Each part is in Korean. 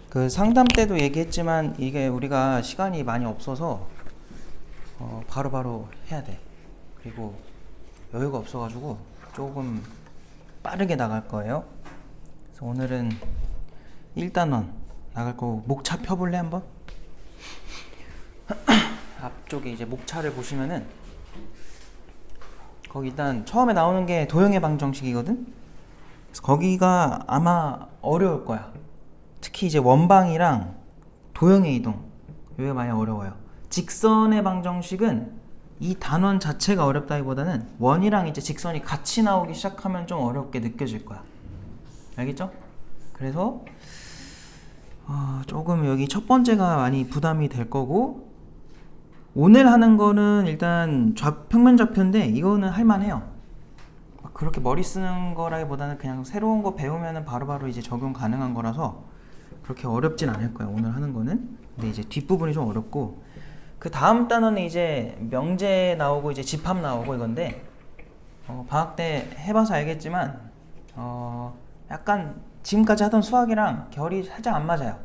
그 상담 때도 얘기했지만 이게 우리가 시간이 많이 없어서 바로바로 해야 돼. 그리고 여유가 없어가지고 조금 빠르게 나갈 거예요. 그래서 오늘은 1단원 나갈 거고, 목차 펴볼래 한번? 앞쪽에 이제 목차를 보시면은 거기 일단 처음에 나오는 게 도형의 방정식이거든? 그래서 거기가 아마 어려울 거야. 특히 이제 원방이랑 도형의 이동, 이게 많이 어려워요. 직선의 방정식은 이 단원 자체가 어렵다기보다는 원이랑 이제 직선이 같이 나오기 시작하면 좀 어렵게 느껴질 거야. 알겠죠? 그래서 조금 여기 첫 번째가 많이 부담이 될 거고, 오늘 하는 거는 일단 평면 좌표인데 이거는 할만해요. 그렇게 머리 쓰는 거라기보다는 그냥 새로운 거 배우면은 바로바로 이제 적용 가능한 거라서 그렇게 어렵진 않을 거야, 오늘 하는 거는. 근데 이제 뒷부분이 좀 어렵고, 그 다음 단원은 이제 명제 나오고 이제 집합 나오고 이건데, 방학 때 해봐서 알겠지만 약간 지금까지 하던 수학이랑 결이 살짝 안 맞아요.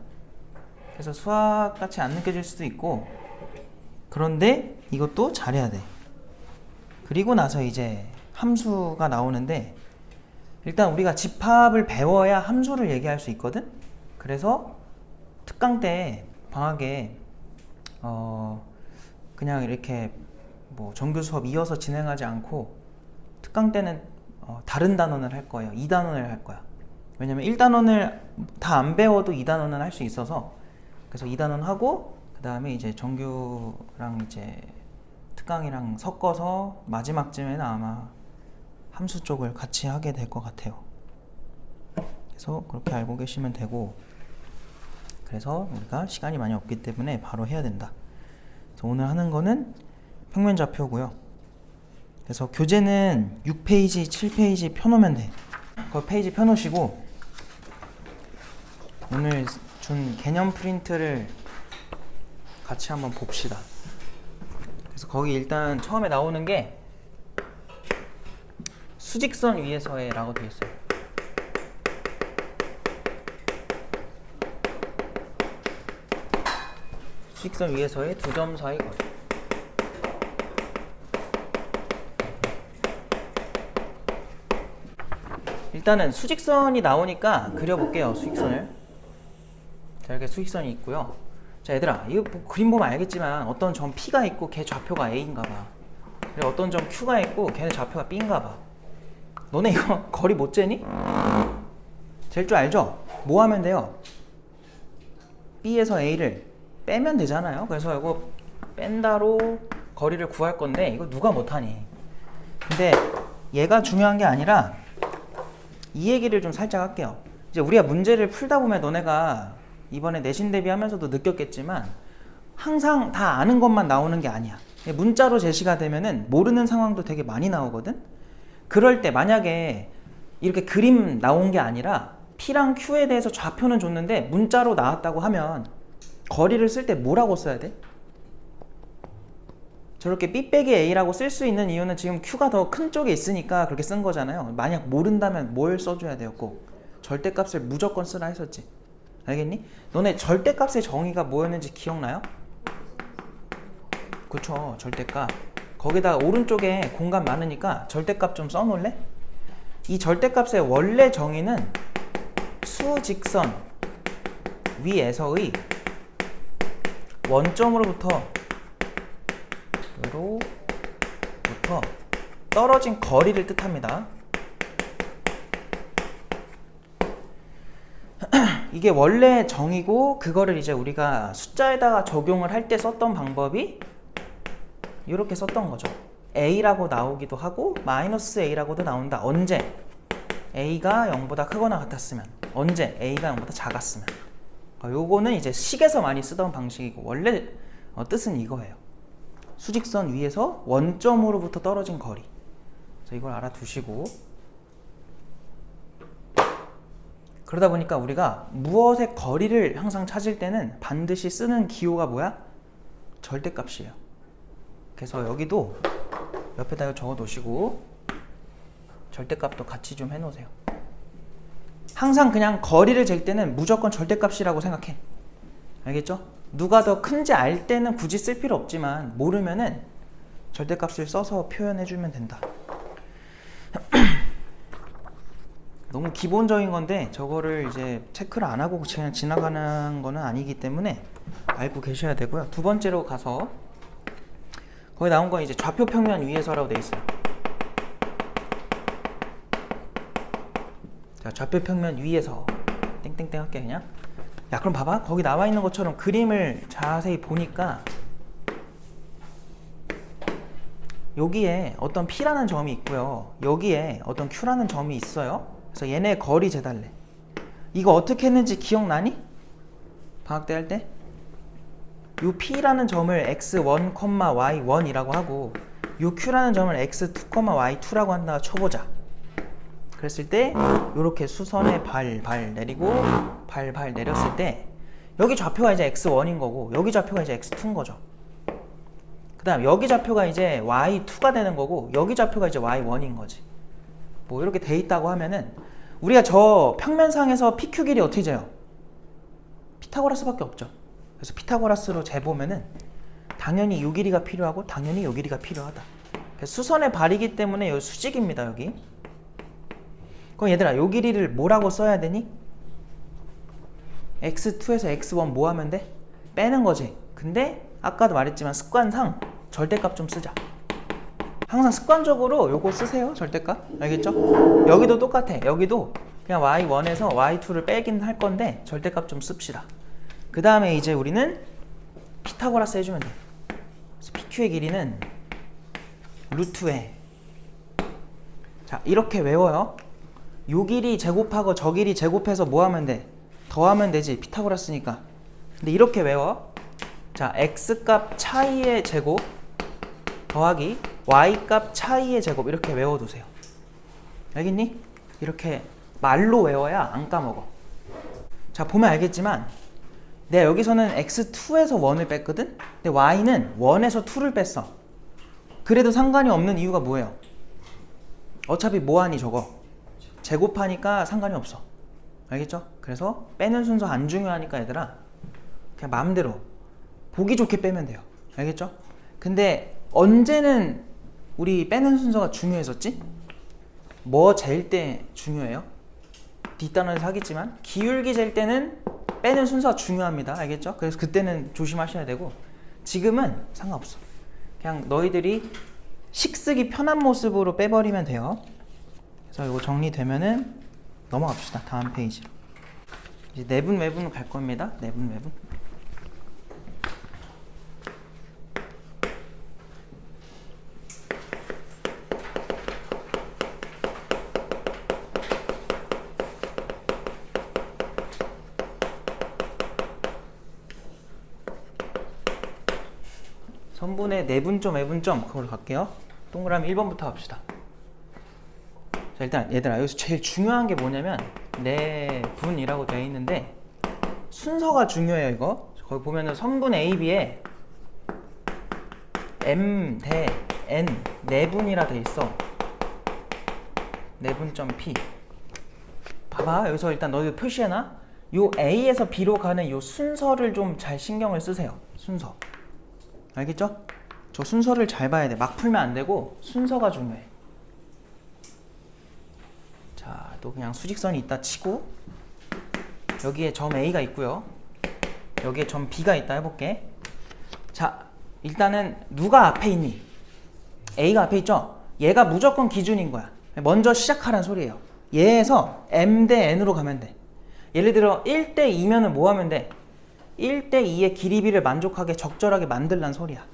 그래서 수학같이 안 느껴질 수도 있고, 그런데 이것도 잘해야 돼. 그리고 나서 이제 함수가 나오는데, 일단 우리가 집합을 배워야 함수를 얘기할 수 있거든? 그래서 특강 때 방학에 그냥 이렇게 뭐 정규 수업 이어서 진행하지 않고 특강 때는 다른 단원을 할 거예요. 2단원을 할 거야. 왜냐면 1단원을 다 안 배워도 2단원은 할 수 있어서, 그래서 2단원 하고 그 다음에 이제 정규랑 이제 특강이랑 섞어서 마지막쯤에는 아마 함수 쪽을 같이 하게 될 것 같아요. 그래서 그렇게 알고 계시면 되고, 그래서 우리가 시간이 많이 없기 때문에 바로 해야 된다. 그래서 오늘 하는 거는 평면 좌표고요. 그래서 교재는 6페이지, 7페이지 펴놓으면 돼. 그 페이지 펴놓으시고 오늘 준 개념 프린트를 같이 한번 봅시다. 그래서 거기 일단 처음에 나오는 게 수직선 위에서의 라고 되어 있어요. 수직선 위에서의 두 점 사이 거리. 일단은 수직선이 나오니까 그려볼게요. 수직선을. 자, 이렇게 수직선이 있고요. 자, 얘들아, 이거 뭐 그림 보면 알겠지만 어떤 점 P가 있고 걔 좌표가 A인가 봐. 그리고 어떤 점 Q가 있고 걔는 좌표가 B인가 봐. 너네 이거 거리 못 재니? 잴 줄 알죠? 뭐 하면 돼요? B에서 A를 빼면 되잖아요. 그래서 이거 뺀다로 거리를 구할 건데, 이거 누가 못하니? 근데 얘가 중요한 게 아니라 이 얘기를 좀 살짝 할게요. 이제 우리가 문제를 풀다 보면 너네가 이번에 내신 대비하면서도 느꼈겠지만 항상 다 아는 것만 나오는 게 아니야. 문자로 제시가 되면은 모르는 상황도 되게 많이 나오거든. 그럴 때 만약에 이렇게 그림 나온 게 아니라 P랑 Q에 대해서 좌표는 줬는데 문자로 나왔다고 하면 거리를 쓸 때 뭐라고 써야 돼? 저렇게 B 빼기 A라고 쓸 수 있는 이유는 지금 Q가 더 큰 쪽에 있으니까 그렇게 쓴 거잖아요. 만약 모른다면 뭘 써줘야 돼요? 꼭 절대값을 무조건 쓰라 했었지. 알겠니? 너네 절대값의 정의가 뭐였는지 기억나요? 그쵸, 절대값. 거기다가 오른쪽에 공간 많으니까 절대값 좀 써놓을래? 이 절대값의 원래 정의는 수직선 위에서의 원점으로부터 떨어진 거리를 뜻합니다. 이게 원래 정의고, 그거를 이제 우리가 숫자에다가 적용을 할 때 썼던 방법이 이렇게 썼던 거죠. A라고 나오기도 하고 마이너스 A라고도 나온다. 언제? A가 0보다 크거나 같았으면. 언제? A가 0보다 작았으면. 요거는 이제 식에서 많이 쓰던 방식이고, 원래 뜻은 이거예요. 수직선 위에서 원점으로부터 떨어진 거리. 그래서 이걸 알아두시고, 그러다 보니까 우리가 무엇의 거리를 항상 찾을 때는 반드시 쓰는 기호가 뭐야? 절대값이에요. 그래서 여기도 옆에다 적어 놓으시고 절대값도 같이 좀 해놓으세요. 항상 그냥 거리를 잴 때는 무조건 절대값이라고 생각해. 알겠죠? 누가 더 큰지 알 때는 굳이 쓸 필요 없지만 모르면은 절대값을 써서 표현해주면 된다. 너무 기본적인 건데 저거를 이제 체크를 안 하고 그냥 지나가는 거는 아니기 때문에 알고 계셔야 되고요. 두 번째로 가서 거기 나온 건 이제 좌표 평면 위에서라고 돼 있어요. 자, 좌표 평면 위에서 땡땡땡 할게 그냥. 야, 그럼 봐봐. 거기 나와 있는 것처럼 그림을 자세히 보니까 여기에 어떤 P라는 점이 있고요. 여기에 어떤 Q라는 점이 있어요. 그래서 얘네 거리 재달래. 이거 어떻게 했는지 기억나니? 방학 때 할 때? 요 P라는 점을 x1, y1이라고 하고 요 Q라는 점을 x2, y2라고 한다 쳐보자. 그랬을 때 요렇게 수선에 발 내리고 발 내렸을 때 여기 좌표가 이제 x1인 거고 여기 좌표가 이제 x2인 거죠. 그 다음 여기 좌표가 이제 y2가 되는 거고 여기 좌표가 이제 y1인 거지. 뭐 이렇게 돼 있다고 하면은 우리가 저 평면상에서 PQ 길이 어떻게 재요? 피타고라스밖에 없죠. 그래서 피타고라스로 재보면은 당연히 요 길이가 필요하고 당연히 요 길이가 필요하다. 그래서 수선의 발이기 때문에 요 수직입니다. 여기. 그럼 얘들아 요 길이를 뭐라고 써야 되니? x2에서 x1 뭐 하면 돼? 빼는 거지. 근데 아까도 말했지만 습관상 절대값 좀 쓰자. 항상 습관적으로 요거 쓰세요. 절대값. 알겠죠? 여기도 똑같아. 여기도 그냥 y1에서 y2를 빼긴 할 건데 절대값 좀 씁시다. 그 다음에 이제 우리는 피타고라스 해주면 돼. 그래서 PQ의 길이는 루트에 자 이렇게 외워요. 요 길이 제곱하고 저 길이 제곱해서 뭐 하면 돼? 더하면 되지. 피타고라스니까. 근데 이렇게 외워. 자 x값 차이의 제곱 더하기 y값 차이의 제곱 이렇게 외워두세요. 알겠니? 이렇게 말로 외워야 안 까먹어. 자 보면 알겠지만 내가 여기서는 x2에서 1을 뺐거든? 근데 y는 1에서 2를 뺐어. 그래도 상관이 없는 이유가 뭐예요? 어차피 뭐하니 저거? 제곱하니까 상관이 없어. 알겠죠? 그래서 빼는 순서 안 중요하니까 얘들아 그냥 마음대로 보기 좋게 빼면 돼요. 알겠죠? 근데 언제는 우리 빼는 순서가 중요했었지? 뭐 잴 때 중요해요? 뒷단원에서 하겠지만 기울기 잴 때는 빼는 순서가 중요합니다. 알겠죠? 그래서 그때는 조심하셔야 되고 지금은 상관없어. 그냥 너희들이 식쓰기 편한 모습으로 빼버리면 돼요. 그래서 이거 정리되면은 넘어갑시다. 다음 페이지로. 이제 내분 외분 갈 겁니다. 내분 외분. 선분의 내분점, 외분점 그걸로 갈게요. 동그라미 1번부터 합시다. 자 일단 얘들아 여기서 제일 중요한 게 뭐냐면 내분이라고 되어 있는데 순서가 중요해요. 이거 거기 보면은 선분 AB에 M 대 N 내분이라 돼 있어. 내분점 P 봐봐. 여기서 일단 너희들 표시해놔. 요 A에서 B로 가는 요 순서를 좀 잘 신경을 쓰세요. 순서 알겠죠? 저 순서를 잘 봐야 돼. 막 풀면 안 되고 순서가 중요해. 자, 또 그냥 수직선이 있다 치고 여기에 점 A가 있고요. 여기에 점 B가 있다 해볼게. 자, 일단은 누가 앞에 있니? A가 앞에 있죠? 얘가 무조건 기준인 거야. 먼저 시작하라는 소리예요. 얘에서 M 대 N으로 가면 돼. 예를 들어 1대 2면은 뭐 하면 돼? 1대 2의 길이비를 만족하게 적절하게 만들란 소리야.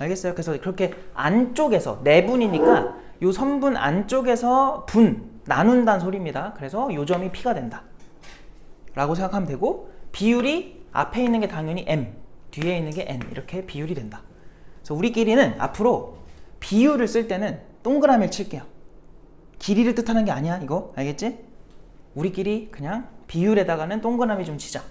알겠어요? 그래서 그렇게 안쪽에서 내분이니까 요 선분 안쪽에서 분 나눈다는 소리입니다. 그래서 요 점이 P가 된다 라고 생각하면 되고 비율이 앞에 있는 게 당연히 M 뒤에 있는 게 N 이렇게 비율이 된다. 그래서 우리끼리는 앞으로 비율을 쓸 때는 동그라미를 칠게요. 길이를 뜻하는 게 아니야 이거 알겠지? 우리끼리 그냥 비율에다가는 동그라미 좀 치자.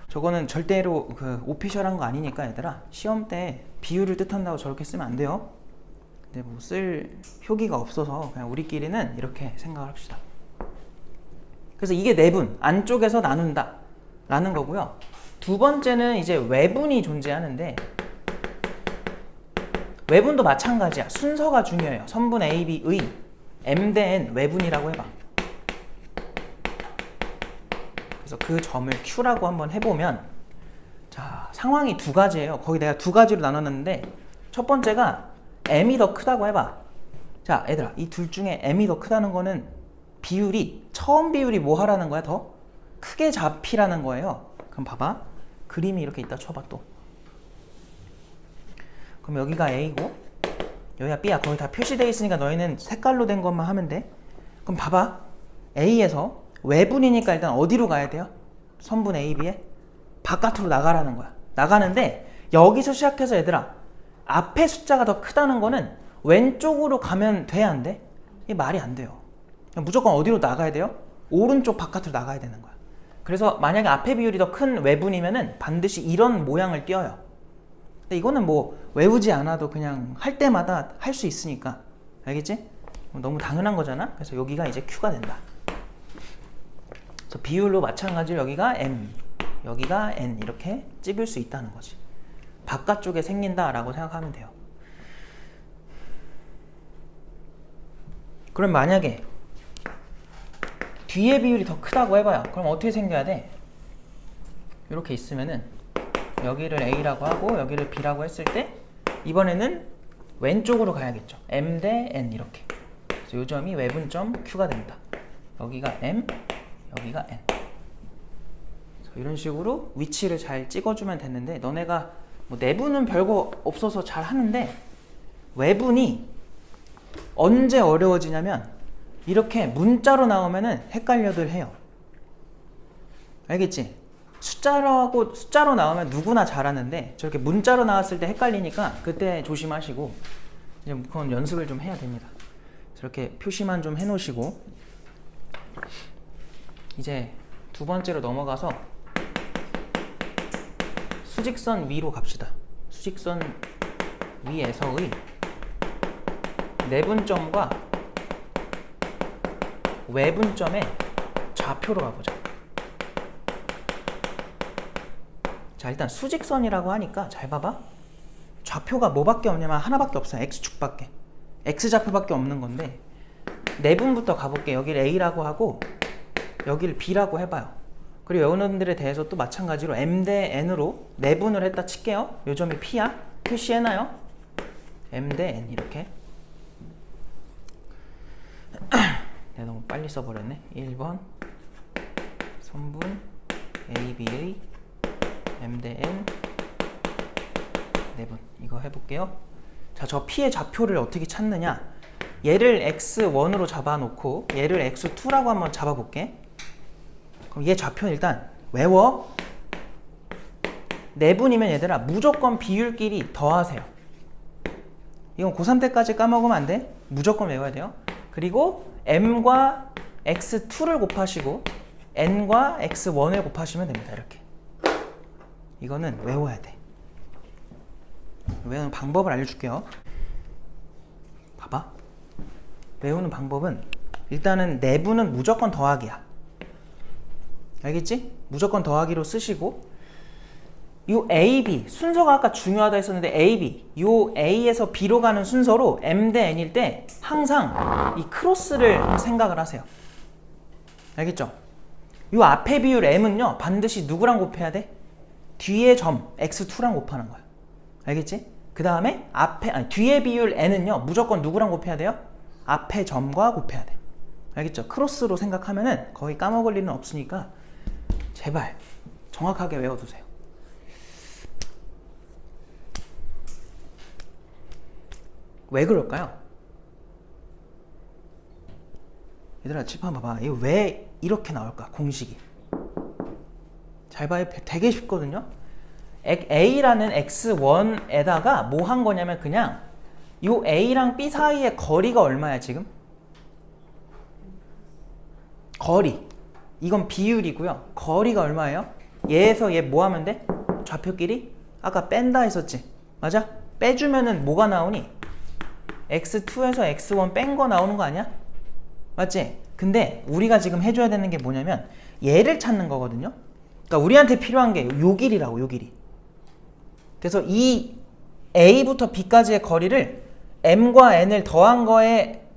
저거는 절대로 그 오피셜한 거 아니니까 얘들아 시험 때 비율을 뜻한다고 저렇게 쓰면 안 돼요. 근데 뭐 쓸 효기가 없어서 그냥 우리끼리는 이렇게 생각을 합시다. 그래서 이게 내분, 안쪽에서 나눈다 라는 거고요. 두 번째는 이제 외분이 존재하는데 외분도 마찬가지야. 순서가 중요해요. 선분 A, B의 M 대 N 외분이라고 해봐. 그래서 그 점을 Q라고 한번 해보면, 자, 상황이 두 가지예요. 거기 내가 두 가지로 나눴는데 첫 번째가 M이 더 크다고 해봐. 자, 얘들아, 이 둘 중에 M이 더 크다는 거는 비율이, 처음 비율이 뭐 하라는 거야? 더 크게 잡히라는 거예요. 그럼 봐봐. 그림이 이렇게 있다 쳐봐 또. 그럼 여기가 A고 여기가 B야. 거기 다 표시되어 있으니까 너희는 색깔로 된 것만 하면 돼. 그럼 봐봐. A에서 외분이니까 일단 어디로 가야 돼요? 선분 A, B에 바깥으로 나가라는 거야. 나가는데 여기서 시작해서 얘들아, 앞에 숫자가 더 크다는 거는 왼쪽으로 가면 돼, 안 돼? 이게 말이 안 돼요. 무조건 어디로 나가야 돼요? 오른쪽 바깥으로 나가야 되는 거야. 그래서 만약에 앞에 비율이 더 큰 외분이면은 반드시 이런 모양을 띄어요. 근데 이거는 뭐 외우지 않아도 그냥 할 때마다 할 수 있으니까. 알겠지? 너무 당연한 거잖아. 그래서 여기가 이제 Q가 된다. 그래서 비율로 마찬가지로 여기가 M, 여기가 N 이렇게 찍을 수 있다는 거지. 바깥쪽에 생긴다라고 생각하면 돼요. 그럼 만약에 뒤에 비율이 더 크다고 해봐요. 그럼 어떻게 생겨야 돼? 이렇게 있으면은 여기를 A라고 하고 여기를 B라고 했을 때 이번에는 왼쪽으로 가야겠죠. M 대 N 이렇게. 그래서 이 점이 외분점 Q가 된다. 여기가 M, 여기가 N. 이런 식으로 위치를 잘 찍어주면 됐는데, 너네가 뭐 내분은 별거 없어서 잘 하는데 외분이 언제 어려워지냐면 이렇게 문자로 나오면은 헷갈려들 해요. 알겠지? 숫자로 나오면 누구나 잘하는데 저렇게 문자로 나왔을 때 헷갈리니까 그때 조심하시고, 이제 그건 연습을 좀 해야 됩니다. 저렇게 표시만 좀 해놓으시고, 이제 두 번째로 넘어가서 수직선 위로 갑시다. 수직선 위에서의 내분점과 외분점의 좌표로 가보자. 자, 일단 수직선이라고 하니까 잘 봐봐. 좌표가 뭐밖에 없냐면 하나밖에 없어요. X축밖에. X좌표밖에 없는 건데, 내분부터 가볼게. 여기를 A라고 하고 여기를 B라고 해봐요. 그리고 여러분들에 대해서 또 마찬가지로 M 대 N으로 내분을 했다 칠게요. 요 점이 P야. 표시해놔요. M 대 N 이렇게. 내가 너무 빨리 써버렸네. 1번 선분 AB의 M 대 N 내분. 이거 해볼게요. 자, 저 P의 좌표를 어떻게 찾느냐. 얘를 X1으로 잡아놓고 얘를 X2라고 한번 잡아볼게. 그럼 얘 좌표는 일단 외워. 내분이면 얘들아 무조건 비율끼리 더하세요. 이건 고3 때까지 까먹으면 안 돼. 무조건 외워야 돼요. 그리고 M과 X2를 곱하시고 N과 X1을 곱하시면 됩니다. 이렇게. 이거는 외워야 돼. 외우는 방법을 알려줄게요. 봐봐. 외우는 방법은 일단은 내분은 무조건 더하기야. 알겠지? 무조건 더하기로 쓰시고, 요 A, B 순서가 아까 중요하다 했었는데 A, B 요 A에서 B로 가는 순서로 M 대 N일 때 항상 이 크로스를 생각을 하세요. 알겠죠? 요 앞에 비율 M은요 반드시 누구랑 곱해야 돼? 뒤에 점 X2랑 곱하는 거야. 알겠지? 그 다음에 뒤에 비율 N은요 무조건 누구랑 곱해야 돼요? 앞에 점과 곱해야 돼. 알겠죠? 크로스로 생각하면은 거의 까먹을 일은 없으니까 제발 정확하게 외워두세요. 왜 그럴까요? 얘들아 칠판 봐봐. 이거 왜 이렇게 나올까? 공식이 잘 봐요. 되게 쉽거든요. A라는 X1에다가 뭐 한 거냐면 그냥 요 A랑 B 사이의 거리가 얼마야 지금? 거리. 이건 비율이고요. 거리가 얼마예요? 얘에서 얘 뭐 하면 돼? 좌표끼리? 아까 뺀다 했었지? 맞아? 빼주면은 뭐가 나오니? X2에서 X1 뺀 거 나오는 거 아니야? 맞지? 근데 우리가 지금 해줘야 되는 게 뭐냐면 얘를 찾는 거거든요. 그러니까 우리한테 필요한 게 요 길이라고, 요 길이. 그래서 이 A부터 B까지의 거리를 M과 N을 더한 거에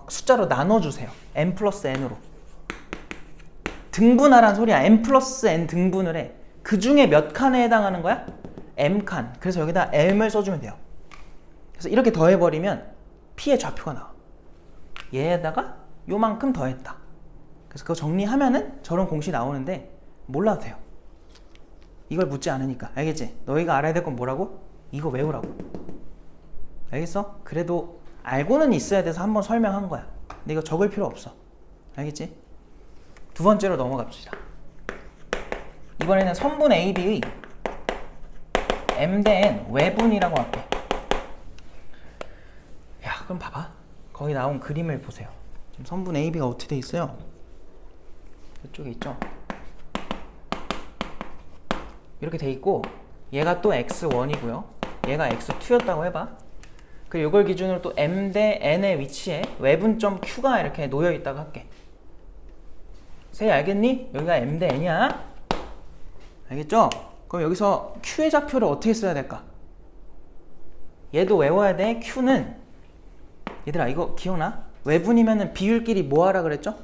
숫자로 나눠주세요. M 플러스 N으로. 등분하란 소리야. M 플러스 N 등분을 해. 그 중에 몇 칸에 해당하는 거야? M칸. 그래서 여기다 M을 써주면 돼요. 그래서 이렇게 더해버리면 P의 좌표가 나와. 얘에다가 요만큼 더했다. 그래서 그거 정리하면은 저런 공式나오는데 몰라도 돼요. 이걸 묻지 않으니까. 알겠지? 너희가 알아야 될 건 뭐라고? 이거 외우라고. 알겠어? 그래도 알고는 있어야 돼서 한번 설명한 거야. 근데 이거 적을 필요 없어. 알겠지? 두 번째로 넘어갑시다. 이번에는 선분 AB의 M 대 N 외분이라고 할게. 야, 그럼 봐봐. 거기 나온 그림을 보세요. 지금 선분 AB가 어떻게 돼 있어요? 이쪽에 있죠? 이렇게 돼 있고 얘가 또 x1이고요. 얘가 x2였다고 해봐. 그리고 이걸 기준으로 또 M 대 N의 위치에 외분점 Q가 이렇게 놓여 있다고 할게. 세희 알겠니? 여기가 M 대 N이야. 알겠죠? 그럼 여기서 Q의 좌표를 어떻게 써야 될까? 얘도 외워야 돼. Q는 얘들아 이거 기억나? 외분이면은 비율끼리 뭐 하라 그랬죠?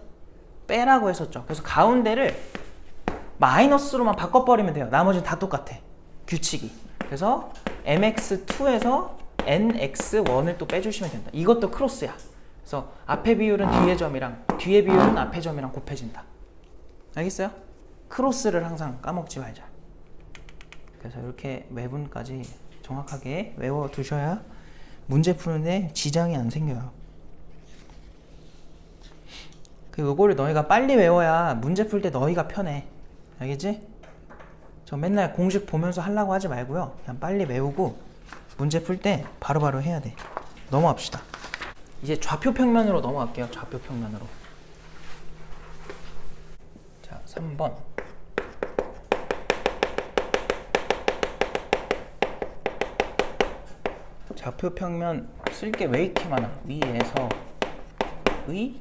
빼라고 했었죠. 그래서 가운데를 마이너스로만 바꿔버리면 돼요. 나머지는 다 똑같아. 규칙이. 그래서 mx2에서 nx1을 또 빼주시면 된다. 이것도 크로스야. 그래서 앞에 비율은 뒤에 점이랑 뒤에 비율은 앞에 점이랑 곱해진다. 알겠어요? 크로스를 항상 까먹지 말자. 그래서 이렇게 외분까지 정확하게 외워두셔야 문제 푸는데 지장이 안 생겨요. 요거를 너희가 빨리 외워야 문제 풀 때 너희가 편해. 알겠지? 저 맨날 공식 보면서 하려고 하지 말고요. 그냥 빨리 외우고 문제 풀 때 바로바로 해야 돼. 넘어갑시다. 이제 좌표 평면으로 넘어갈게요. 좌표 평면으로. 자, 3번. 좌표 평면 쓸 게 왜 이렇게 많아? 위에서 의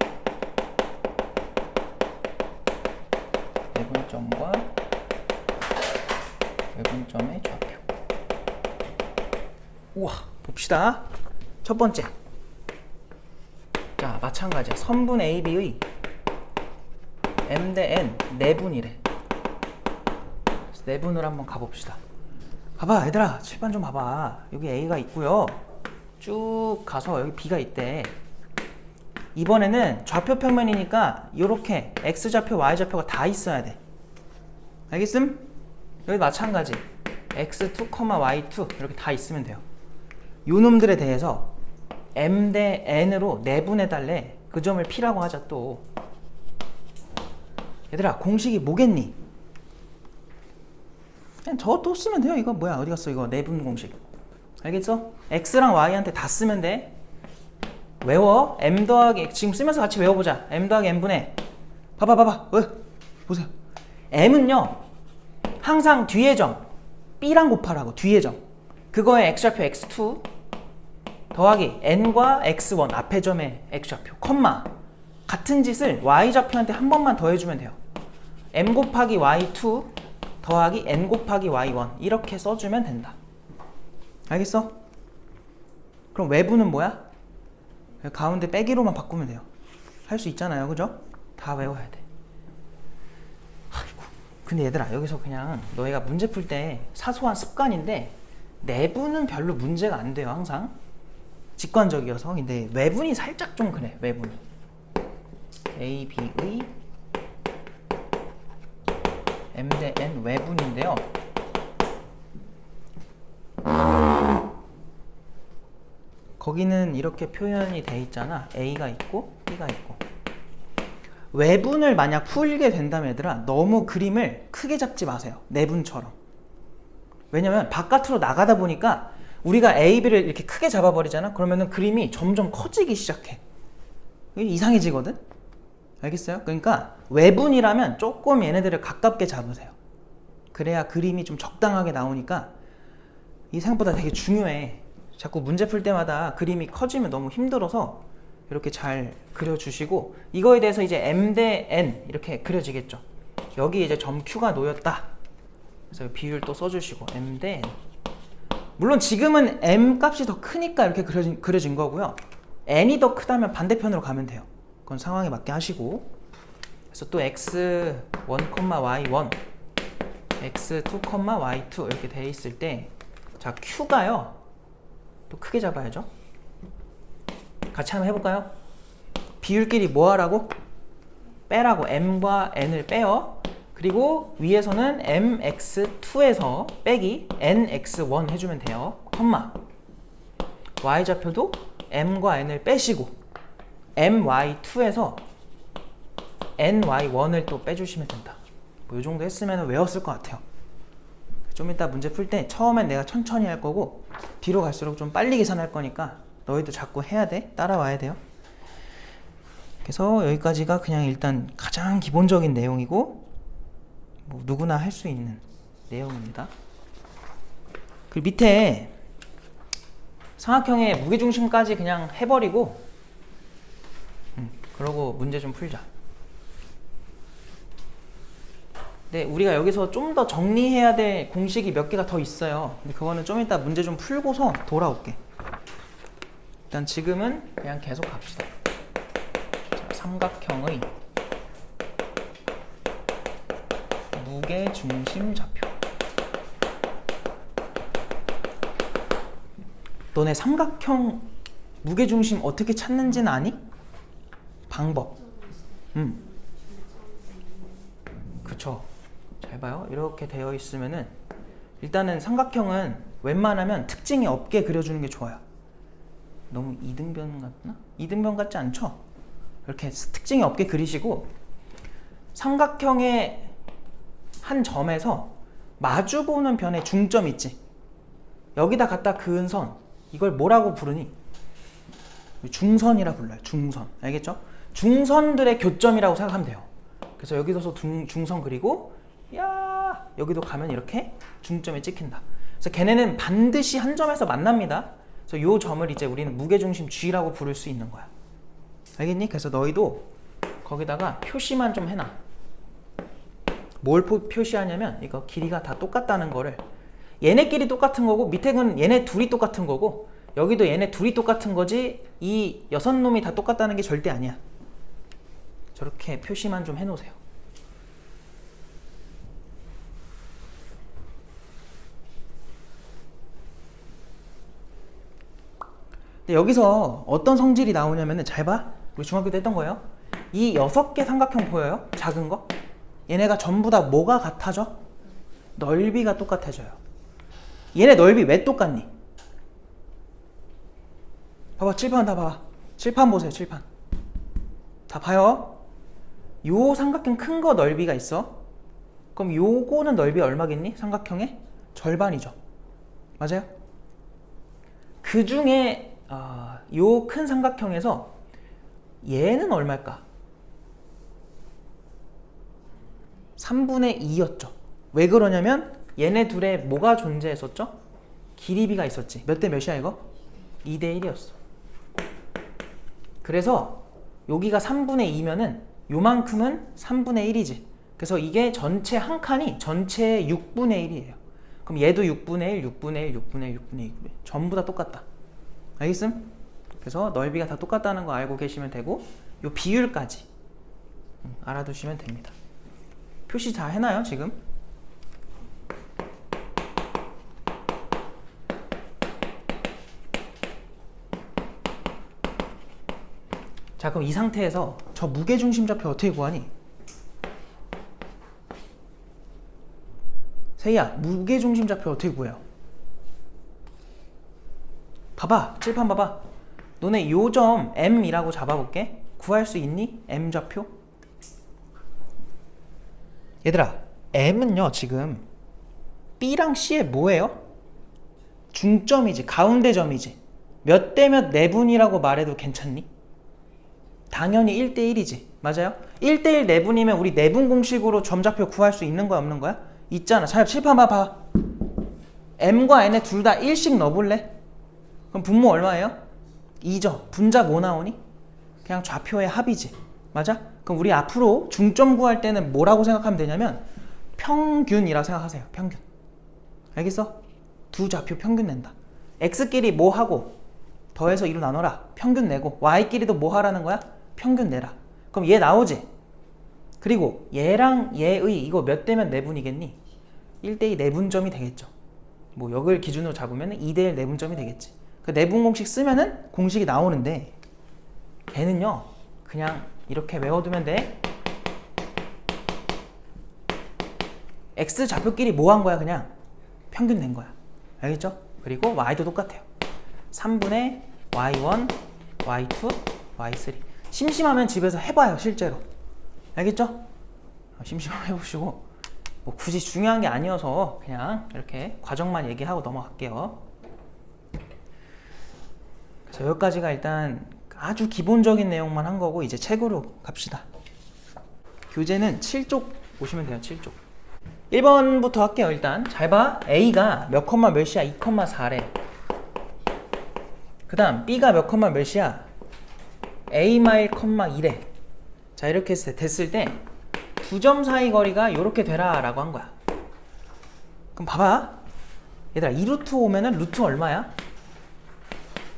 외분점과 외분점의 좌표. 우와, 봅시다. 첫 번째. 자, 마찬가지야. 선분 AB의 M 대 N 내분이래. 내분을 한번 가봅시다. 봐봐, 얘들아. 칠판 좀 봐봐. 여기 A가 있고요. 쭉 가서 여기 B가 있대. 이번에는 좌표 평면이니까 이렇게 X좌표, Y좌표가 다 있어야 돼. 알겠음? 여기 마찬가지. X2, Y2 이렇게 다 있으면 돼요. 요 놈들에 대해서 M 대 N으로 내분해달래. 그 점을 P라고 하자 또. 얘들아, 공식이 뭐겠니? 그냥 저거 또 쓰면 돼요. 이거 뭐야? 어디 갔어? 이거 내분 공식. 알겠어? X랑 Y한테 다 쓰면 돼. 외워. M 더하기, 지금 쓰면서 같이 외워보자. M 더하기 N분의 봐봐 보세요. M은요 항상 뒤에 점 B랑 곱하라고. 뒤에 점 그거에 X좌표 X2 더하기 N과 X1 앞에 점의 X좌표 컴마 같은 짓을 Y좌표한테 한 번만 더 해주면 돼요. M 곱하기 Y2 더하기 N 곱하기 Y1 이렇게 써주면 된다. 알겠어? 그럼 외부는 뭐야? 가운데 빼기로만 바꾸면 돼요. 할 수 있잖아요. 그죠? 다 외워야 돼. 아이고. 근데 얘들아, 여기서 그냥 너희가 문제 풀 때 사소한 습관인데 내분은 별로 문제가 안 돼요. 항상 직관적이어서. 근데 외분이 살짝 좀 그래. 외분이 A, B의 M 대 N 외분인데요. 거기는 이렇게 표현이 돼 있잖아. A가 있고 B가 있고. 외분을 만약 풀게 된다면 얘들아, 너무 그림을 크게 잡지 마세요. 내분처럼. 왜냐면 바깥으로 나가다 보니까 우리가 A, B를 이렇게 크게 잡아버리잖아. 그러면은 그림이 점점 커지기 시작해. 이상해지거든. 알겠어요? 그러니까 외분이라면 조금 얘네들을 가깝게 잡으세요. 그래야 그림이 좀 적당하게 나오니까. 이 생각보다 되게 중요해. 자꾸 문제 풀 때마다 그림이 커지면 너무 힘들어서 이렇게 잘 그려주시고 이거에 대해서 이제 m 대 n 이렇게 그려지겠죠. 여기 이제 점 Q가 놓였다. 그래서 비율 또 써주시고 m 대 n. 물론 지금은 m 값이 더 크니까 이렇게 그려진 거고요. n이 더 크다면 반대편으로 가면 돼요. 그건 상황에 맞게 하시고. 그래서 또 x1, y1, x2, y2 이렇게 돼 있을 때, 자 q가요. 또 크게 잡아야죠. 같이 한번 해볼까요? 비율끼리 뭐 하라고? 빼라고. m과 n을 빼요. 그리고 위에서는 mx2에서 빼기 nx1 해주면 돼요. 컴마. y좌표도 m과 n을 빼시고 my2에서 ny1을 또 빼주시면 된다. 뭐 이 정도 했으면 외웠을 것 같아요. 좀 이따 문제 풀 때 처음엔 내가 천천히 할 거고 뒤로 갈수록 좀 빨리 계산할 거니까 너희도 자꾸 해야 돼. 따라와야 돼요. 그래서 여기까지가 그냥 일단 가장 기본적인 내용이고 뭐 누구나 할 수 있는 내용입니다. 그리고 밑에 삼각형의 무게중심까지 그냥 해버리고 그러고 문제 좀 풀자. 네, 우리가 여기서 좀 더 정리해야 될 공식이 몇 개가 더 있어요. 근데 그거는 좀 이따 문제 좀 풀고서 돌아올게. 일단 지금은 그냥 계속 갑시다. 자, 삼각형의 무게중심 좌표. 너네 삼각형 무게중심 어떻게 찾는지는 아니? 방법. 그쵸. 잘 봐요. 이렇게 되어 있으면은 일단은 삼각형은 웬만하면 특징이 없게 그려주는 게 좋아요. 너무 이등변 같나? 이등변 같지 않죠? 이렇게 특징이 없게 그리시고 삼각형의 한 점에서 마주보는 변의 중점 있지? 여기다 갖다 그은 선, 이걸 뭐라고 부르니? 중선이라 불러요. 중선. 알겠죠? 중선들의 교점이라고 생각하면 돼요. 그래서 여기서 중선 그리고 야 여기도 가면 이렇게 중점에 찍힌다. 그래서 걔네는 반드시 한 점에서 만납니다. 그래서 요 점을 이제 우리는 무게중심 G라고 부를 수 있는 거야. 알겠니? 그래서 너희도 거기다가 표시만 좀 해놔. 뭘 표시하냐면 이거 길이가 다 똑같다는 거를, 얘네끼리 똑같은 거고 밑에는 얘네 둘이 똑같은 거고 여기도 얘네 둘이 똑같은 거지 이 6놈이 다 똑같다는 게 절대 아니야. 저렇게 표시만 좀 해놓으세요. 근데 여기서 어떤 성질이 나오냐면은 잘 봐. 우리 중학교 때 했던 거예요. 이 6개 삼각형 보여요? 작은 거? 얘네가 전부 다 뭐가 같아져? 넓이가 똑같아져요. 얘네 넓이 왜 똑같니? 봐봐, 칠판 다 봐봐. 칠판 보세요, 칠판. 다 봐요. 요 삼각형 큰 거 넓이가 있어. 그럼 요거는 넓이 얼마겠니? 삼각형의 절반이죠. 맞아요? 그 중에 요 큰 삼각형에서 얘는 얼마일까? 3분의 2였죠. 왜 그러냐면 얘네 둘에 뭐가 존재했었죠? 길이비가 있었지. 몇 대 몇이야 이거? 2대 1이었어. 그래서 여기가 3분의 2면은 요만큼은 3분의 1이지. 그래서 이게 전체 한 칸이 전체의 6분의 1이에요. 그럼 얘도 6분의 1, 6분의 1, 6분의 1, 6분의 1. 전부 다 똑같다. 알겠음? 그래서 넓이가 다 똑같다는 거 알고 계시면 되고 요 비율까지 알아두시면 됩니다. 표시 다 해놔요 지금? 자, 그럼 이 상태에서 저 무게중심 좌표 어떻게 구하니? 세희야, 무게중심 좌표 어떻게 구해요? 봐봐, 칠판 봐봐. 너네 요 점 M이라고 잡아볼게. 구할 수 있니? M 좌표? 얘들아, M은요 지금 B랑 C의 뭐예요? 중점이지, 가운데 점이지. 몇 대 몇 내분이라고 말해도 괜찮니? 당연히 1대1이지. 맞아요? 1대1 내분이면 우리 내분 공식으로 점좌표 구할 수 있는 거야 없는 거야? 있잖아. 자, 칠판 봐봐. M과 N에 둘 다 1씩 넣어볼래? 그럼 분모 얼마예요? 2죠. 분자 뭐 나오니? 그냥 좌표의 합이지. 맞아? 그럼 우리 앞으로 중점 구할 때는 뭐라고 생각하면 되냐면 평균이라고 생각하세요. 평균. 알겠어? 두 좌표 평균 낸다. x끼리 뭐 하고 더해서 2로 나눠라. 평균 내고 y끼리도 뭐 하라는 거야? 평균 내라. 그럼 얘 나오지? 그리고 얘랑 얘의 이거 몇 대면 내분이겠니? 1대2 내분점이 되겠죠. 뭐 여기를 기준으로 잡으면 2대1 내분점이 되겠지. 그 내분 공식 쓰면은 공식이 나오는데 걔는요 그냥 이렇게 외워두면 돼. x 좌표끼리 뭐 한 거야? 그냥 평균 낸 거야. 알겠죠? 그리고 y도 똑같아요. 3분의 y1, y2, y3. 심심하면 집에서 해봐요. 실제로. 알겠죠? 심심하면 해보시고 뭐 굳이 중요한 게 아니어서 그냥 이렇게 과정만 얘기하고 넘어갈게요. 그래서 여기까지가 일단 아주 기본적인 내용만 한 거고 이제 책으로 갑시다. 교재는 7쪽 보시면 돼요. 7쪽. 1번부터 할게요. 일단 잘 봐. A가 몇 컴마 몇이야? 2,4래. 그 다음 B가 몇 컴마 몇이야? A 마일 컴마 2래. 자 이렇게 됐을 때 두 점 사이 거리가 이렇게 되라 라고 한 거야. 그럼 봐봐. 얘들아 2루트 오면은 루트 얼마야?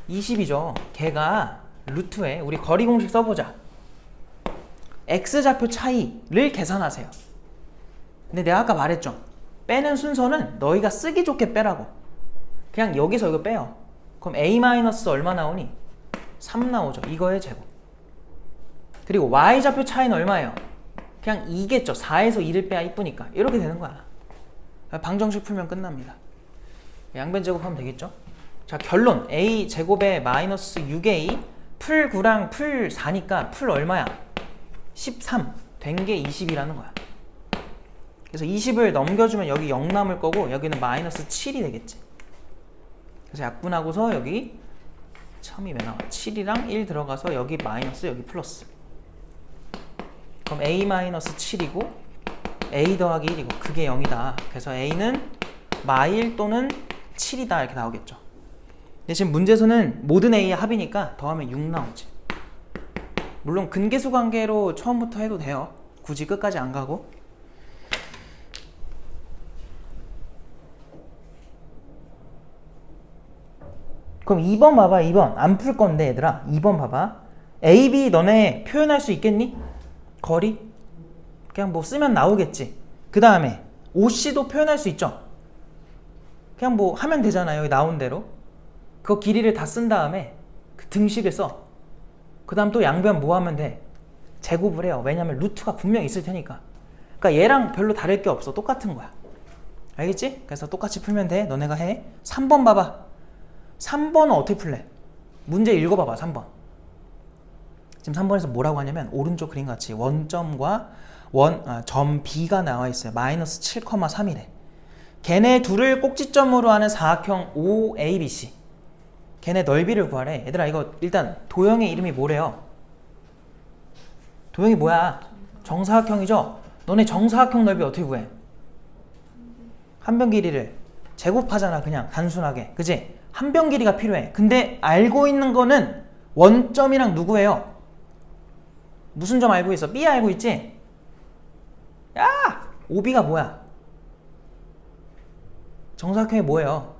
20이죠. 걔가 루트에 우리 거리 공식 써보자. x좌표 차이를 계산하세요. 근데 내가 아까 말했죠. 빼는 순서는 너희가 쓰기 좋게 빼라고. 그냥 여기서 이거 빼요. 그럼 a 마이너스 얼마 나오니? 3 나오죠. 이거의 제곱. 그리고 y좌표 차이는 얼마예요? 그냥 2겠죠. 4에서 2를 빼야 이쁘니까. 이렇게 되는 거야. 방정식 풀면 끝납니다. 양변 제곱하면 되겠죠. 자 결론 a 제곱에 마이너스 6a 풀 9랑 풀 4니까 풀 얼마야? 13 된 게 20이라는 거야. 그래서 20을 넘겨주면 여기 0 남을 거고 여기는 마이너스 7이 되겠지. 그래서 약분하고서 여기 첨이 왜 나와? 7이랑 1 들어가서 여기 마이너스 여기 플러스. 그럼 a 마이너스 7이고 a 더하기 1이고 그게 0이다. 그래서 a는 마일 또는 7이다 이렇게 나오겠죠. 근데 지금 문제에서는 모든 a의 합이니까 더하면 6 나오지. 물론 근계수 관계로 처음부터 해도 돼요. 굳이 끝까지 안 가고. 그럼 2번 봐봐. 2번 안 풀 건데 얘들아 2번 봐봐. A, B 너네 표현할 수 있겠니? 거리? 그냥 뭐 쓰면 나오겠지. 그 다음에 OC도 표현할 수 있죠. 그냥 뭐 하면 되잖아요. 여기 나온 대로. 그 길이를 다 쓴 다음에 그 등식을 써. 그 다음 또 양변 뭐 하면 돼? 제곱을 해요. 왜냐면 루트가 분명히 있을 테니까. 그러니까 얘랑 별로 다를 게 없어. 똑같은 거야. 알겠지? 그래서 똑같이 풀면 돼. 너네가 해. 3번 봐봐. 3번은 어떻게 풀래? 문제 읽어봐봐. 3번. 지금 3번에서 뭐라고 하냐면 오른쪽 그림 같이 원점과 점 B가 나와 있어요. 마이너스 7,3이래. 걔네 둘을 꼭지점으로 하는 사각형 OABC. 걔네 넓이를 구하래. 얘들아 이거 일단 도형의 이름이 뭐래요? 도형이 뭐야? 정사각형이죠? 너네 정사각형 넓이 어떻게 구해? 한 변 길이를 제곱하잖아. 그냥 단순하게. 그치? 한 변 길이가 필요해. 근데 알고 있는 거는 원점이랑 누구예요? 무슨 점 알고 있어? B 알고 있지? 야! OB가 뭐야? 정사각형이 뭐예요?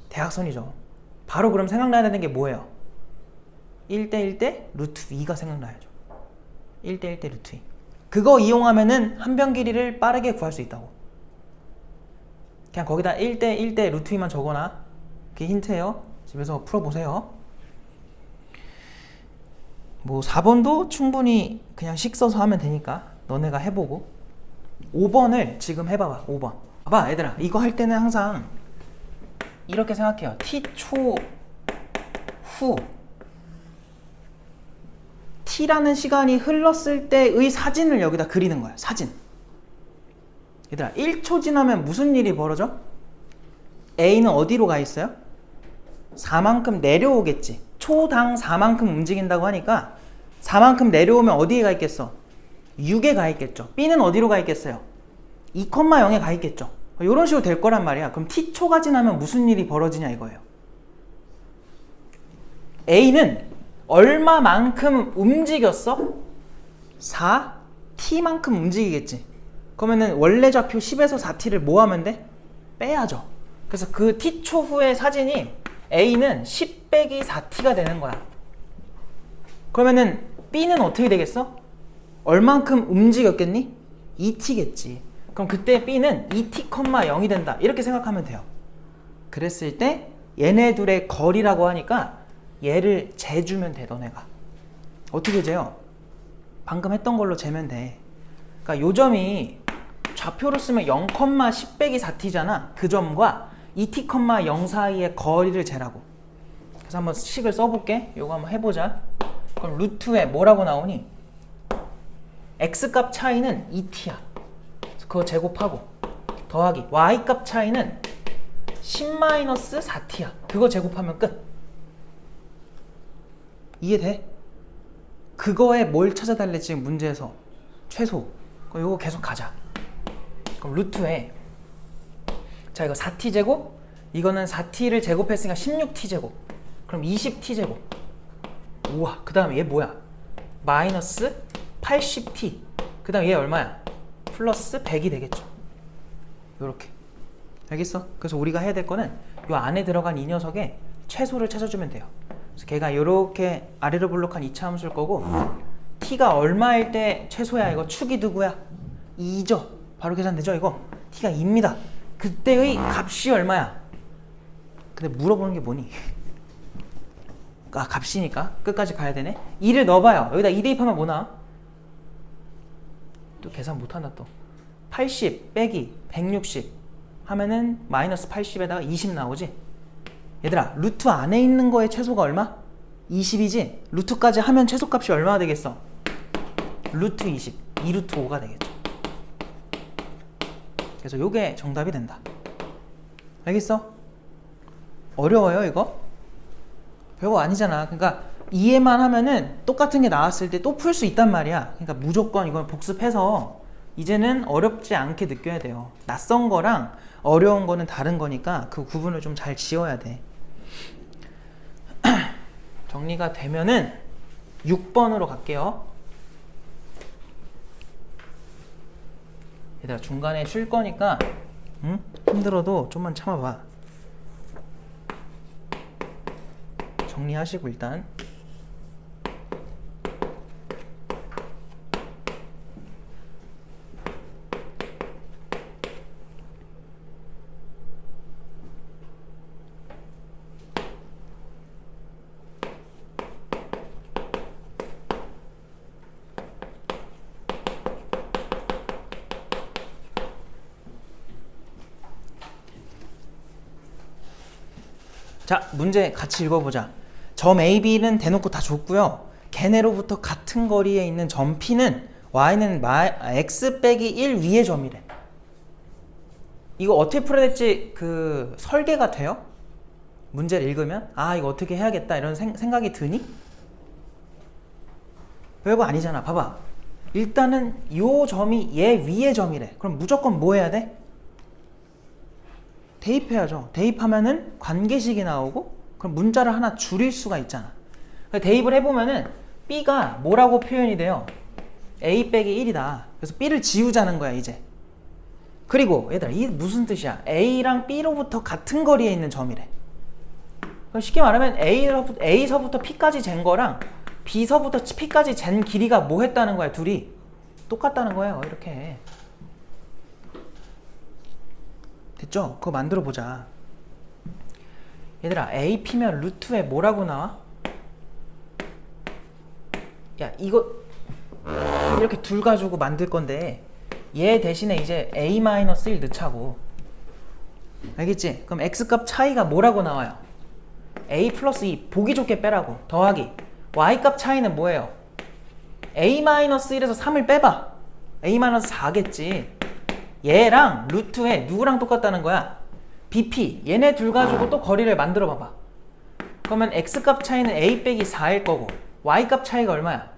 대각선이죠. 바로 그럼 생각나야 되는 게 뭐예요? 1대 1대 루트 2가 생각나야죠. 1대 1대 루트 2. 그거 이용하면은 한 변 길이를 빠르게 구할 수 있다고. 그냥 거기다 1대 1대 루트 2만 적어놔. 그게 힌트예요. 집에서 풀어보세요. 뭐 4번도 충분히 그냥 식 써서 하면 되니까 너네가 해보고. 5번을 지금 해봐봐. 5번 봐봐 얘들아. 이거 할 때는 항상 이렇게 생각해요. t초 후 t라는 시간이 흘렀을 때의 사진을 여기다 그리는 거야. 사진. 얘들아 1초 지나면 무슨 일이 벌어져? A는 어디로 가 있어요? 4만큼 내려오겠지. 초당 4만큼 움직인다고 하니까 4만큼 내려오면 어디에 가 있겠어? 6에 가 있겠죠. B는 어디로 가 있겠어요? 2,0에 가 있겠죠. 이런 식으로 될 거란 말이야. 그럼 t초가 지나면 무슨 일이 벌어지냐 이거예요. A는 얼마만큼 움직였어? 4t만큼 움직이겠지. 그러면은 원래 좌표 10에서 4t를 뭐 하면 돼? 빼야죠. 그래서 그 t초 후의 사진이 A는 10 빼기 4t가 되는 거야. 그러면은 B는 어떻게 되겠어? 얼만큼 움직였겠니? 2t겠지. 그럼 그때 B는 2t,0이 된다. 이렇게 생각하면 돼요. 그랬을 때 얘네 둘의 거리라고 하니까 얘를 재주면 돼, 너네가. 어떻게 재요? 방금 했던 걸로 재면 돼. 그러니까 요 점이 좌표로 쓰면 0,10 빼기 4t잖아. 그 점과 2t,0 사이의 거리를 재라고. 그래서 한번 식을 써볼게. 요거 한번 해보자. 그럼 루트에 뭐라고 나오니? x값 차이는 2t야. 그거 제곱하고 더하기 y값 차이는 10-4t야. 그거 제곱하면 끝. 이해돼? 그거에 뭘 찾아달래 지금 문제에서? 최소. 그럼 요거 계속 가자. 그럼 루트에 자 이거 4t제곱, 이거는 4t를 제곱했으니까 16t제곱, 그럼 20t제곱. 우와, 그 다음에 얘 뭐야? 마이너스 80t. 그 다음 얘 얼마야? 플러스 100이 되겠죠. 요렇게. 알겠어? 그래서 우리가 해야 될 거는 요 안에 들어간 이 녀석의 최소를 찾아주면 돼요. 그래서 걔가 요렇게 아래로 블록한 이차 함수일 거고, t가 얼마일 때 최소야? 이거 축이 누구야? 2죠. 바로 계산되죠 이거? t가 2입니다. 그때의 값이 얼마야? 근데 물어보는 게 뭐니? 아, 값이니까 끝까지 가야 되네. 2를 넣어봐요. 여기다 2 대입하면 뭐 나와? 또 계산 못한다 또. 80 빼기 160 하면은 마이너스 80에다가 20 나오지? 얘들아, 루트 안에 있는 거의 최소가 얼마? 20이지? 루트까지 하면 최소값이 얼마나 되겠어? 루트 20, 2루트 5가 되겠죠. 그래서 요게 정답이 된다. 알겠어? 어려워요 이거? 별거 아니잖아. 그러니까 이해만 하면은 똑같은 게 나왔을 때 또 풀 수 있단 말이야. 그러니까 무조건 이건 복습해서 이제는 어렵지 않게 느껴야 돼요. 낯선 거랑 어려운 거는 다른 거니까 그 구분을 좀 잘 지어야 돼. 정리가 되면은 6번으로 갈게요. 얘들아, 중간에 쉴 거니까 힘들어도 좀만 참아봐. 정리하시고 일단. 자, 문제 같이 읽어보자. 점 A, B는 대놓고 다 줬고요. 걔네로부터 같은 거리에 있는 점 P는 Y는 X 빼기 1 위의 점이래. 이거 어떻게 풀어야 될지 그 설계가 돼요? 문제를 읽으면? 아, 이거 어떻게 해야겠다 이런 생각이 드니? 별거 아니잖아. 봐봐. 일단은 요 점이 얘 위의 점이래. 그럼 무조건 뭐 해야 돼? 대입해야죠. 대입하면은 관계식이 나오고, 그럼 문자를 하나 줄일 수가 있잖아. 대입을 해보면은 B가 뭐라고 표현이 돼요? A 빼기 1이다. 그래서 B를 지우자는 거야 이제. 그리고 얘들아, 이게 무슨 뜻이야? A랑 B로부터 같은 거리에 있는 점이래. 그럼 쉽게 말하면 A서부터 P까지 잰 거랑 B서부터 P까지 잰 길이가 뭐 했다는 거야? 둘이 똑같다는 거예요. 이렇게. 됐죠? 그거 만들어 보자. 얘들아, AP면 루트에 뭐라고 나와? 야, 이거 이렇게 둘 가지고 만들 건데 얘 대신에 이제 A-1 넣자고. 알겠지? 그럼 X값 차이가 뭐라고 나와요? A 플러스 2 보기 좋게 빼라고. 더하기 Y값 차이는 뭐예요? A-1에서 3을 빼봐. A-4겠지. 얘랑 루트에 누구랑 똑같다는 거야? BP. 얘네 둘 가지고 또 거리를 만들어 봐봐. 그러면 X값 차이는 A 빼기 4일 거고 Y값 차이가 얼마야?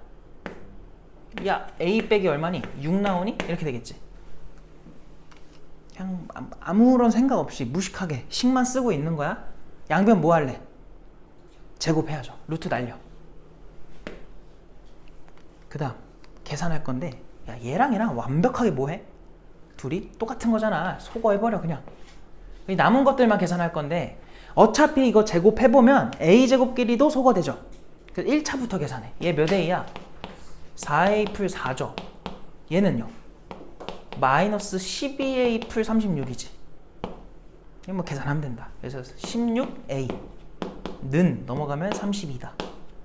야, A 빼기 얼마니? 6 나오니? 이렇게 되겠지. 그냥 아무런 생각 없이 무식하게 식만 쓰고 있는 거야. 양변 뭐 할래? 제곱해야죠. 루트 날려. 그 다음 계산할 건데, 야 얘랑 얘랑 완벽하게 뭐해? 둘이 똑같은 거잖아. 소거해버려 그냥. 남은 것들만 계산할 건데, 어차피 이거 제곱해보면 a제곱 길이도 소거되죠. 그래서 1차부터 계산해. 얘 몇 a야? 4a 풀 4죠. 얘는요? 마이너스 12a 풀 36이지. 이거 뭐 계산하면 된다. 그래서 16a 는 넘어가면 32다.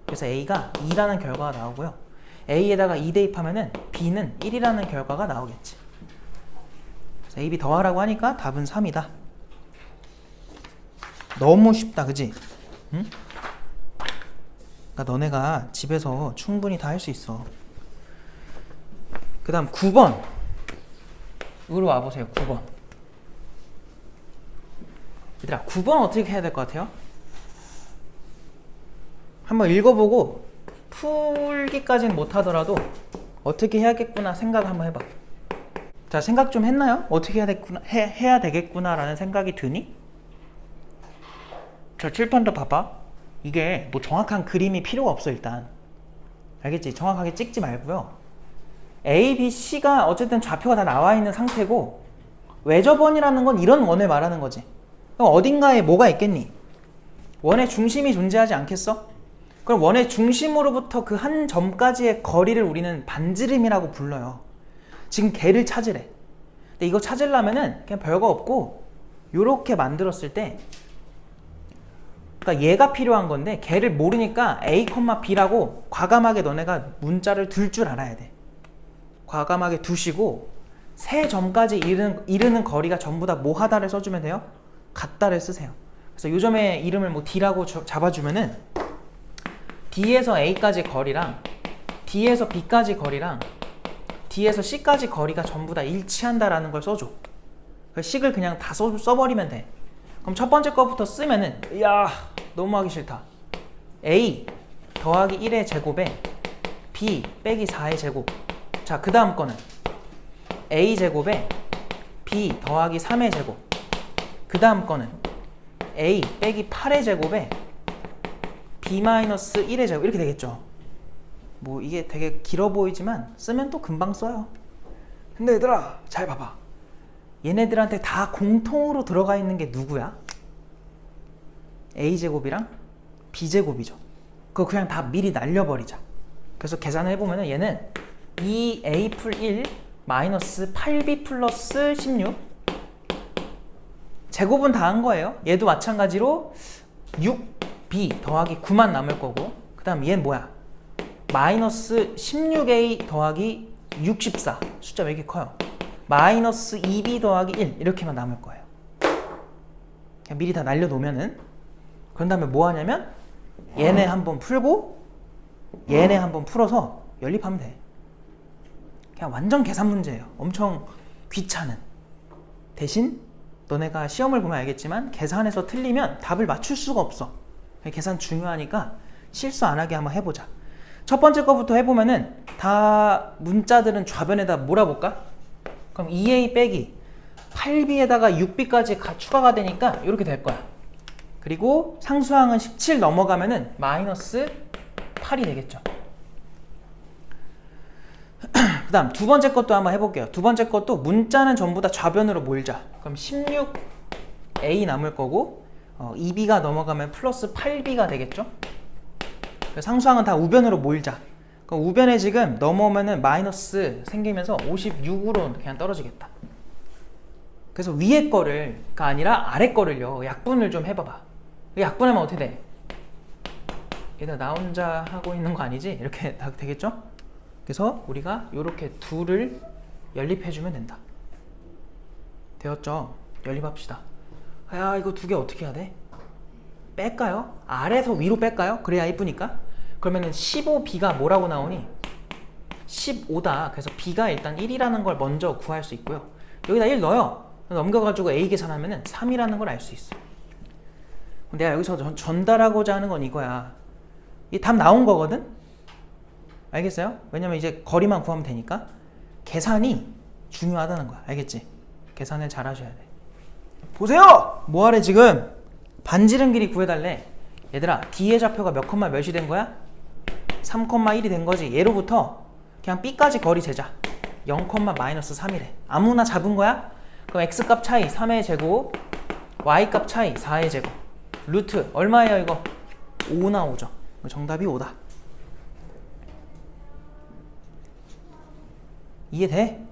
그래서 a가 2라는 결과가 나오고요. a에다가 2 대입하면은 b는 1이라는 결과가 나오겠지. 그래서 a, b 더하라고 하니까 답은 3이다. 너무 쉽다, 그지? 응? 그러니까 너네가 집에서 충분히 다 할 수 있어. 그 다음 9번. 이리로 와보세요. 9번. 얘들아, 9번 어떻게 해야 될 것 같아요? 한번 읽어보고 풀기까지는 못하더라도 어떻게 해야겠구나 생각을 한번 해봐. 자, 생각 좀 했나요? 어떻게 해야 되겠구나 라는 생각이 드니? 자, 칠판 더 봐봐. 이게 뭐 정확한 그림이 필요가 없어. 일단 알겠지? 정확하게 찍지 말고요. A, B, C가 어쨌든 좌표가 다 나와 있는 상태고, 외접원이라는 건 이런 원을 말하는 거지. 그럼 어딘가에 뭐가 있겠니? 원의 중심이 존재하지 않겠어? 그럼 원의 중심으로부터 그 한 점까지의 거리를 우리는 반지름이라고 불러요. 지금 걔를 찾으래. 근데 이거 찾으려면은 그냥 별거 없고 요렇게 만들었을 때, 그러니까 얘가 필요한 건데 걔를 모르니까 a, b라고 과감하게 너네가 문자를 둘 줄 알아야 돼. 과감하게 두시고 세 점까지 이르는 거리가 전부 다 뭐 하다를 써주면 돼요? 같다를 쓰세요. 그래서 요 점의 이름을 뭐 D라고 잡아주면은 D에서 A까지 거리랑 D에서 B까지 거리랑 D에서 C까지 거리가 전부 다 일치한다라는 걸 써줘. 식을 그냥 다 써버리면 돼. 그럼 첫 번째 거부터 쓰면은, 야 너무 하기 싫다. A 더하기 1의 제곱에 B 빼기 4의 제곱. 자, 그 다음 거는 A 제곱에 B 더하기 3의 제곱. 그 다음 거는 A 빼기 8의 제곱에 B 마이너스 1의 제곱. 이렇게 되겠죠. 뭐 이게 되게 길어 보이지만 쓰면 또 금방 써요. 근데 얘들아 잘 봐봐. 얘네들한테 다 공통으로 들어가 있는 게 누구야? A제곱이랑 B제곱이죠. 그거 그냥 다 미리 날려버리자. 그래서 계산을 해보면 얘는 2A 풀 1 마이너스 8B 플러스 16. 제곱은 다 한 거예요. 얘도 마찬가지로 6B 더하기 9만 남을 거고, 그 다음 얘는 뭐야? 마이너스 16A 더하기 64. 숫자 왜 이렇게 커요? 마이너스 2B 더하기 1 이렇게만 남을 거예요. 그냥 미리 다 날려놓으면은. 그런 다음에 뭐 하냐면 얘네 한번 풀고 얘네 한번 풀어서 연립하면 돼. 그냥 완전 계산 문제예요. 엄청 귀찮은. 대신 너네가 시험을 보면 알겠지만 계산에서 틀리면 답을 맞출 수가 없어. 계산 중요하니까 실수 안 하게 한번 해보자. 첫 번째 거부터 해보면은 다 문자들은 좌변에다 몰아볼까? 그럼 2a 빼기 8b에다가 6b까지 추가가 되니까 이렇게 될 거야. 그리고 상수항은 17 넘어가면은 마이너스 8이 되겠죠. 그 다음 두 번째 것도 한번 해볼게요. 두 번째 것도 문자는 전부 다 좌변으로 몰자. 그럼 16a 남을 거고 2b가 넘어가면 플러스 8b가 되겠죠. 상수항은 다 우변으로 몰자. 그럼 우변에 지금 넘어오면은 마이너스 생기면서 56으로 그냥 떨어지겠다. 그래서 위에 거를가 아니라 아래 거를요 약분을 좀 해봐봐. 약분하면 어떻게 돼? 얘들아 나 혼자 하고 있는 거 아니지? 이렇게 다 되겠죠? 그래서 우리가 이렇게 둘을 연립해주면 된다. 되었죠? 연립합시다. 야 이거 두 개 어떻게 해야 돼? 뺄까요? 아래에서 위로 뺄까요? 그래야 이쁘니까. 그러면은 15b가 뭐라고 나오니? 15다. 그래서 b가 일단 1이라는 걸 먼저 구할 수 있고요. 여기다 1 넣어요. 넘겨가지고 a 계산하면은 3이라는 걸 알 수 있어. 내가 여기서 전달하고자 하는 건 이거야. 이 답 나온 거거든? 알겠어요? 왜냐면 이제 거리만 구하면 되니까. 계산이 중요하다는 거야. 알겠지? 계산을 잘 하셔야 돼. 보세요! 뭐하래 지금? 반지름 길이 구해달래. 얘들아 D의 좌표가 몇 콤마 몇이 된 거야? 3,1이 된 거지. 얘로부터 그냥 B까지 거리 재자. 0,-3이래. 아무나 잡은 거야? 그럼 X값 차이 3의 제곱, Y값 차이 4의 제곱. 루트 얼마예요 이거? 5 나오죠. 정답이 5다. 이해돼?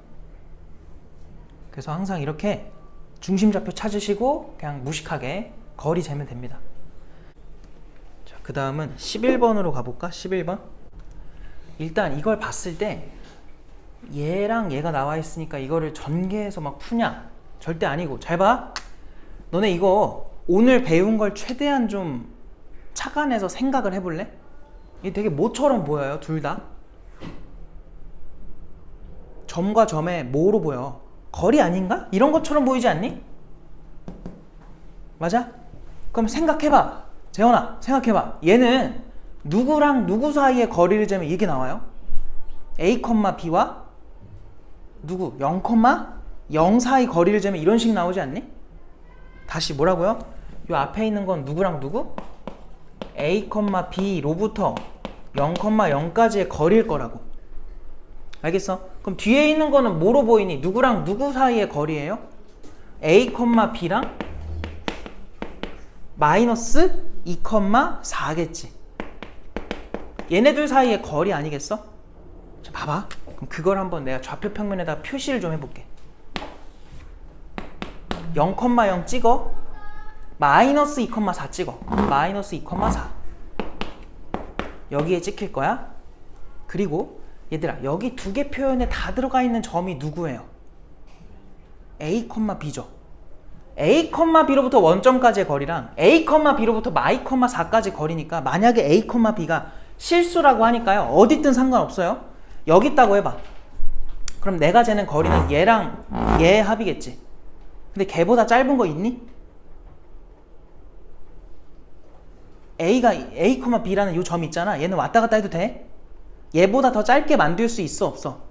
그래서 항상 이렇게 중심좌표 찾으시고 그냥 무식하게 거리 재면 됩니다. 자, 그 다음은 11번으로 가볼까? 11번. 일단 이걸 봤을 때 얘랑 얘가 나와 있으니까 이거를 전개해서 막 푸냐? 절대 아니고. 잘 봐. 너네 이거 오늘 배운 걸 최대한 좀 착안해서 생각을 해볼래? 이게 되게 뭐처럼 보여요, 둘 다? 점과 점에 뭐로 보여? 거리 아닌가? 이런 것처럼 보이지 않니? 맞아? 그럼 생각해봐. 재현아, 생각해봐. 얘는 누구랑 누구 사이의 거리를 재면 이게 나와요? A, B와 누구? 0,0 사이 거리를 재면 이런 식 나오지 않니? 다시 뭐라고요? 요 앞에 있는 건 누구랑 누구? A, B로부터 0,0까지의 거리일 거라고. 알겠어? 그럼 뒤에 있는 거는 뭐로 보이니? 누구랑 누구 사이의 거리예요? A, B랑 마이너스 2,4겠지. 얘네들 사이의 거리 아니겠어? 자, 봐봐. 그럼 그걸 한번 내가 좌표 평면에다 표시를 좀 해볼게. 0,0 찍어. 마이너스 2,4 찍어. 마이너스 2,4 여기에 찍힐 거야. 그리고 얘들아, 여기 두 개 표현에 다 들어가 있는 점이 누구예요? A, B죠. A, B로부터 원점까지의 거리랑 A, B로부터 마이, 4까지 거리니까 만약에 A, B가 실수라고 하니까요. 어디 있든 상관없어요. 여기 있다고 해봐. 그럼 내가 재는 거리는 얘랑 얘의 합이겠지. 근데 걔보다 짧은 거 있니? A가 A, B라는 이 점 있잖아. 얘는 왔다 갔다 해도 돼? 얘보다 더 짧게 만들 수 있어, 없어?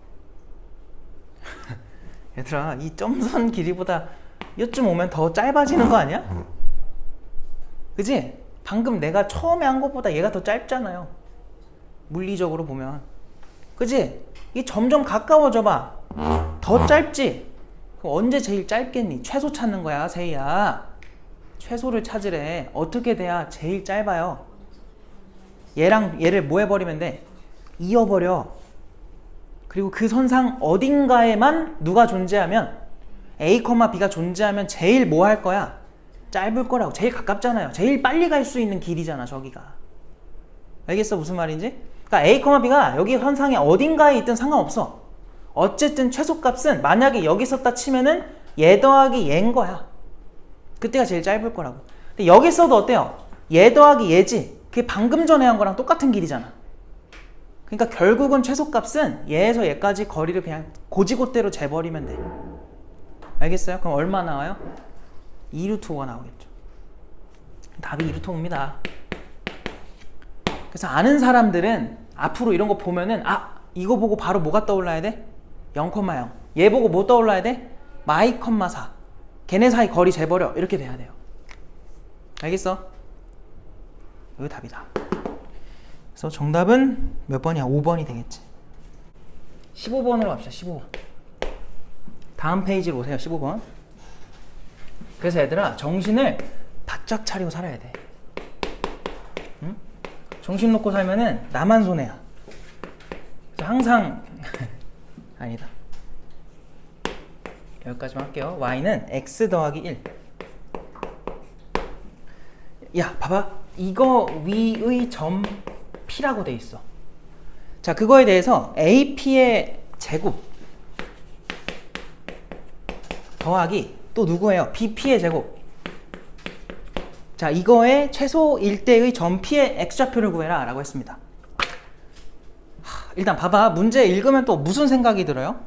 얘들아, 이 점선 길이보다 요쯤 오면 더 짧아지는 거 아니야? 그지? 방금 내가 처음에 한 것보다 얘가 더 짧잖아요. 물리적으로 보면. 그지? 이 점점 가까워져 봐. 더 짧지? 그럼 언제 제일 짧겠니? 최소 찾는 거야, 세희야. 최소를 찾으래. 어떻게 돼야 제일 짧아요? 얘랑 얘를 뭐 해버리면 돼? 이어버려. 그리고 그 선상 어딘가에만 누가 존재하면 A, B가 존재하면 제일 뭐 할 거야? 짧을 거라고. 제일 가깝잖아요. 제일 빨리 갈 수 있는 길이잖아, 저기가. 알겠어? 무슨 말인지? 그러니까 A, B가 여기 선상에 어딘가에 있든 상관없어. 어쨌든 최소값은 만약에 여기 있었다 치면은 얘 더하기 얘인 거야. 그때가 제일 짧을 거라고. 근데 여기 있어도 어때요? 얘 더하기 얘지. 그게 방금 전에 한 거랑 똑같은 길이잖아. 그러니까 결국은 최소값은 얘에서 얘까지 거리를 그냥 고지고대로 재버리면 돼. 알겠어요? 그럼 얼마 나와요? 2루트 5가 나오겠죠. 답이 2루트 5입니다. 그래서 아는 사람들은 앞으로 이런 거 보면은 이거 보고 바로 뭐가 떠올라야 돼? 0,0. 얘 보고 뭐 떠올라야 돼? 마이, 4. 걔네 사이 거리 재버려. 이렇게 돼야 돼요. 알겠어? 이거 답이다. 그래서 정답은 몇 번이야? 5번이 되겠지. 15번으로 갑시다. 15번. 다음 페이지로 오세요. 15번. 그래서 얘들아, 정신을 바짝 차리고 살아야 돼. 응? 정신 놓고 살면은 나만 손해야. 그래서 항상 아니다. 여기까지만 할게요. y는 x 더하기 1. 야, 봐봐. 이거 위의 점 P라고 돼 있어. 자, 그거에 대해서 AP의 제곱 더하기 또 누구예요? BP의 제곱. 자, 이거의 최소 1대의 점 P의 x좌표를 구해라 라고 했습니다. 일단 봐봐. 문제 읽으면 또 무슨 생각이 들어요?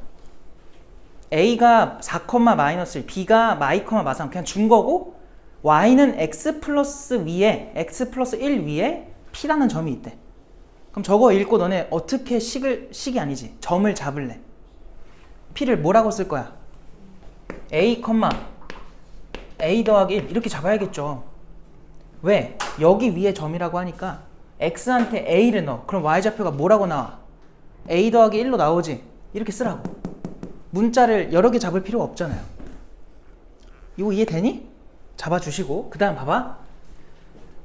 A가 4, 마이너스 1, B가 마이, 마삼 그냥 준 거고 Y는 X 플러스 위에 X 플러스 1 위에 P라는 점이 있대. 그럼 저거 읽고 너네 어떻게 식이 아니지. 점을 잡을래. P를 뭐라고 쓸 거야? A, A 더하기 1 이렇게 잡아야겠죠. 왜? 여기 위에 점이라고 하니까 X한테 A를 넣어. 그럼 Y좌표가 뭐라고 나와? a 더하기 1로 나오지. 이렇게 쓰라고. 문자를 여러 개 잡을 필요가 없잖아요. 이거 이해되니? 잡아주시고 그 다음 봐봐.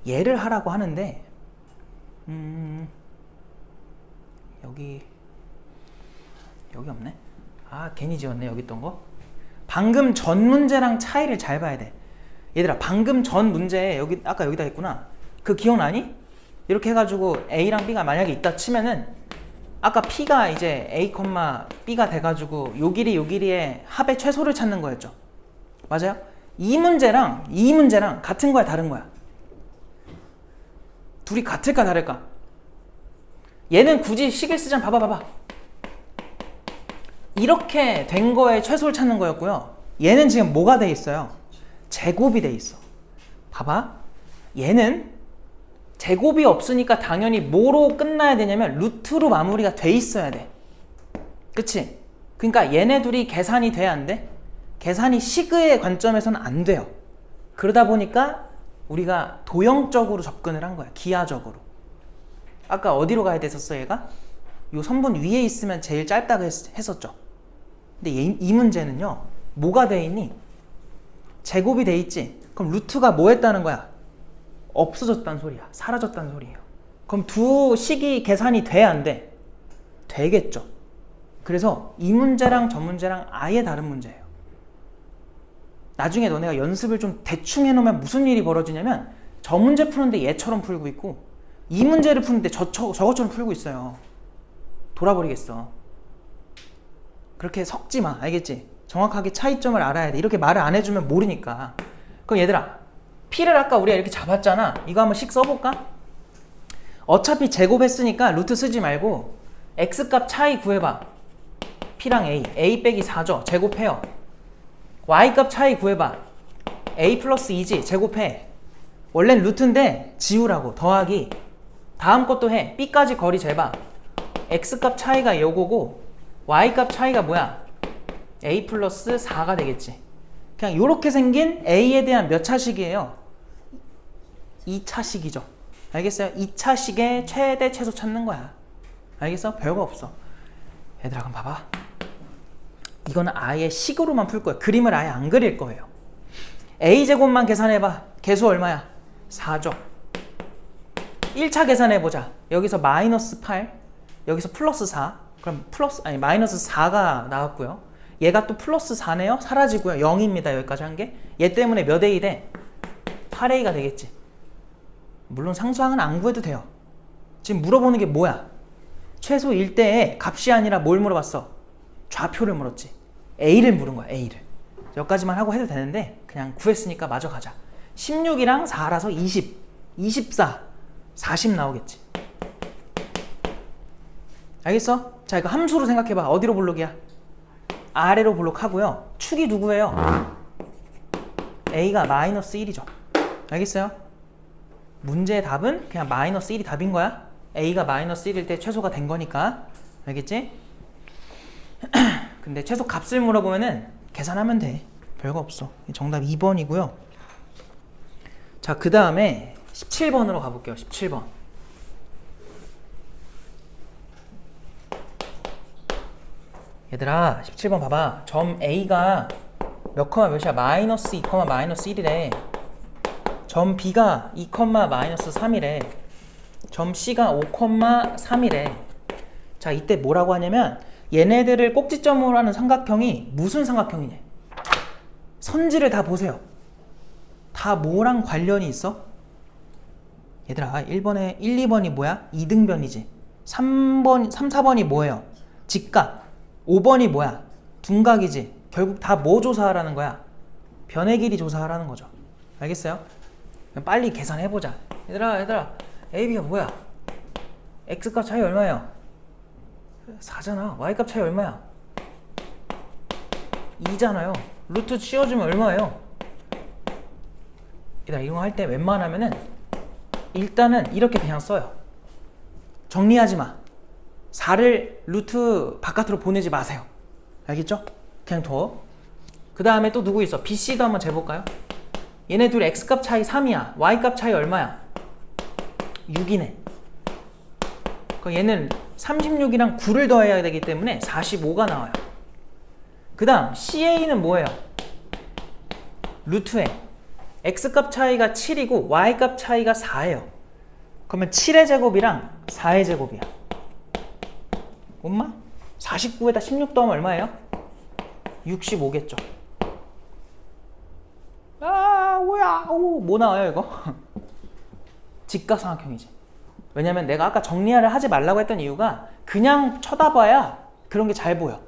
얘를 하라고 하는데 여기 없네. 아 괜히 지웠네. 여기 있던 거. 방금 전 문제랑 차이를 잘 봐야 돼. 얘들아 방금 전 문제에 여기 아까 여기다 했구나. 그 기억나니? 이렇게 해가지고 A랑 B가 만약에 있다 치면은 아까 P가 이제 A, B가 돼가지고 요 길이의 합의 최소를 찾는 거였죠. 맞아요? 이 문제랑 같은 거야 다른 거야? 둘이 같을까 다를까? 얘는 굳이 식을 쓰자면 봐봐. 이렇게 된 거에 최소를 찾는 거였고요. 얘는 지금 뭐가 돼 있어요? 제곱이 돼 있어. 봐봐. 얘는 제곱이 없으니까 당연히 뭐로 끝나야 되냐면 루트로 마무리가 돼 있어야 돼. 그치? 그러니까 얘네 둘이 계산이 돼 안 돼? 계산이 식의 관점에서는 안 돼요. 그러다 보니까 우리가 도형적으로 접근을 한 거야. 기하적으로. 아까 어디로 가야 됐었어 얘가? 요 선분 위에 있으면 제일 짧다고 했었죠. 근데 이 문제는요. 뭐가 돼 있니? 제곱이 돼 있지. 그럼 루트가 뭐 했다는 거야? 없어졌다는 소리야. 사라졌다는 소리예요. 그럼 두 식이 계산이 돼 안 돼? 되겠죠. 그래서 이 문제랑 저 문제랑 아예 다른 문제예요. 나중에 너네가 연습을 좀 대충 해놓으면 무슨 일이 벌어지냐면 저 문제 푸는데 얘처럼 풀고 있고 이 문제를 푸는데 저것처럼 풀고 있어요. 돌아버리겠어. 그렇게 섞지 마. 알겠지? 정확하게 차이점을 알아야 돼. 이렇게 말을 안 해주면 모르니까. 그럼 얘들아 P를 아까 우리가 이렇게 잡았잖아. 이거 한번 씩 써볼까? 어차피 제곱했으니까 루트 쓰지 말고 X값 차이 구해봐. P랑 A 빼기 4죠. 제곱해요. Y값 차이 구해봐. A 플러스 2지. 제곱해. 원래는 루트인데 지우라고. 더하기. 다음 것도 해. B까지 거리 재봐. X값 차이가 요거고 Y값 차이가 뭐야? A 플러스 4가 되겠지. 그냥 요렇게 생긴 A에 대한 몇 차식이에요? 2차식이죠. 알겠어요? 2차식의 최대 최소 찾는 거야. 알겠어? 별거 없어. 얘들아 그럼 봐봐. 이거는 아예 식으로만 풀 거야. 그림을 아예 안 그릴 거예요. A제곱만 계산해봐. 개수 얼마야? 4죠. 1차 계산해보자. 여기서 마이너스 8, 여기서 플러스 4. 그럼 마이너스 4가 나왔고요. 얘가 또 플러스 4네요. 사라지고요. 0입니다. 여기까지 한 게. 얘 때문에 몇 A 돼? 8A가 되겠지. 물론 상수항은 안 구해도 돼요. 지금 물어보는 게 뭐야? 최소일 때에 값이 아니라 뭘 물어봤어? 좌표를 물었지. A를 물은 거야. A를. 여기까지만 하고 해도 되는데 그냥 구했으니까 마저 가자. 16이랑 4라서 20, 24, 40 나오겠지. 알겠어? 자 이거 함수로 생각해봐. 어디로 볼록이야? 아래로 볼록하고요. 축이 누구예요? A가 마이너스 1이죠. 알겠어요? 문제의 답은 그냥 마이너스 1이 답인 거야. A가 마이너스 1일 때 최소가 된 거니까. 알겠지? 근데 최소 값을 물어보면은 계산하면 돼. 별거 없어. 정답 2번이고요. 자, 그 다음에 17번으로 가볼게요. 17번. 얘들아 17번 봐봐. 점 A가 몇 컴마 몇이야? 마이너스 2, 마이너스 1이래. 점 B가 2, 마이너스 3이래. 점 C가 5, 3이래. 자 이때 뭐라고 하냐면 얘네들을 꼭지점으로 하는 삼각형이 무슨 삼각형이냐? 선지를 다 보세요. 다 뭐랑 관련이 있어? 얘들아 1번에 1, 2번이 뭐야? 이등변이지. 3, 4번이 뭐예요? 직각. 5번이 뭐야? 둔각이지. 결국 다 뭐 조사하라는 거야? 변의 길이 조사하라는 거죠. 알겠어요? 빨리 계산해보자. 얘들아 AB가 뭐야? X값 차이 얼마예요? 4잖아. Y값 차이 얼마야? 2잖아요. 루트 씌워주면 얼마예요? 얘들아 이런 거 할 때 웬만하면은 일단은 이렇게 그냥 써요. 정리하지 마. 4를 루트 바깥으로 보내지 마세요. 알겠죠? 그냥 둬. 그 다음에 또 누구 있어? BC도 한번 재볼까요? 얘네 둘 X값 차이 3이야. Y값 차이 얼마야? 6이네. 그럼 얘는 36이랑 9를 더해야 되기 때문에 45가 나와요. 그 다음 CA는 뭐예요? 루트에 X값 차이가 7이고 Y값 차이가 4예요. 그러면 7의 제곱이랑 4의 제곱이야. 엄마? 49에다 16 더하면 얼마예요? 65겠죠. 아 뭐야, 뭐 나와요 이거? 직각삼각형이지. 왜냐면 내가 아까 정리를 하지 말라고 했던 이유가 그냥 쳐다봐야 그런 게 잘 보여.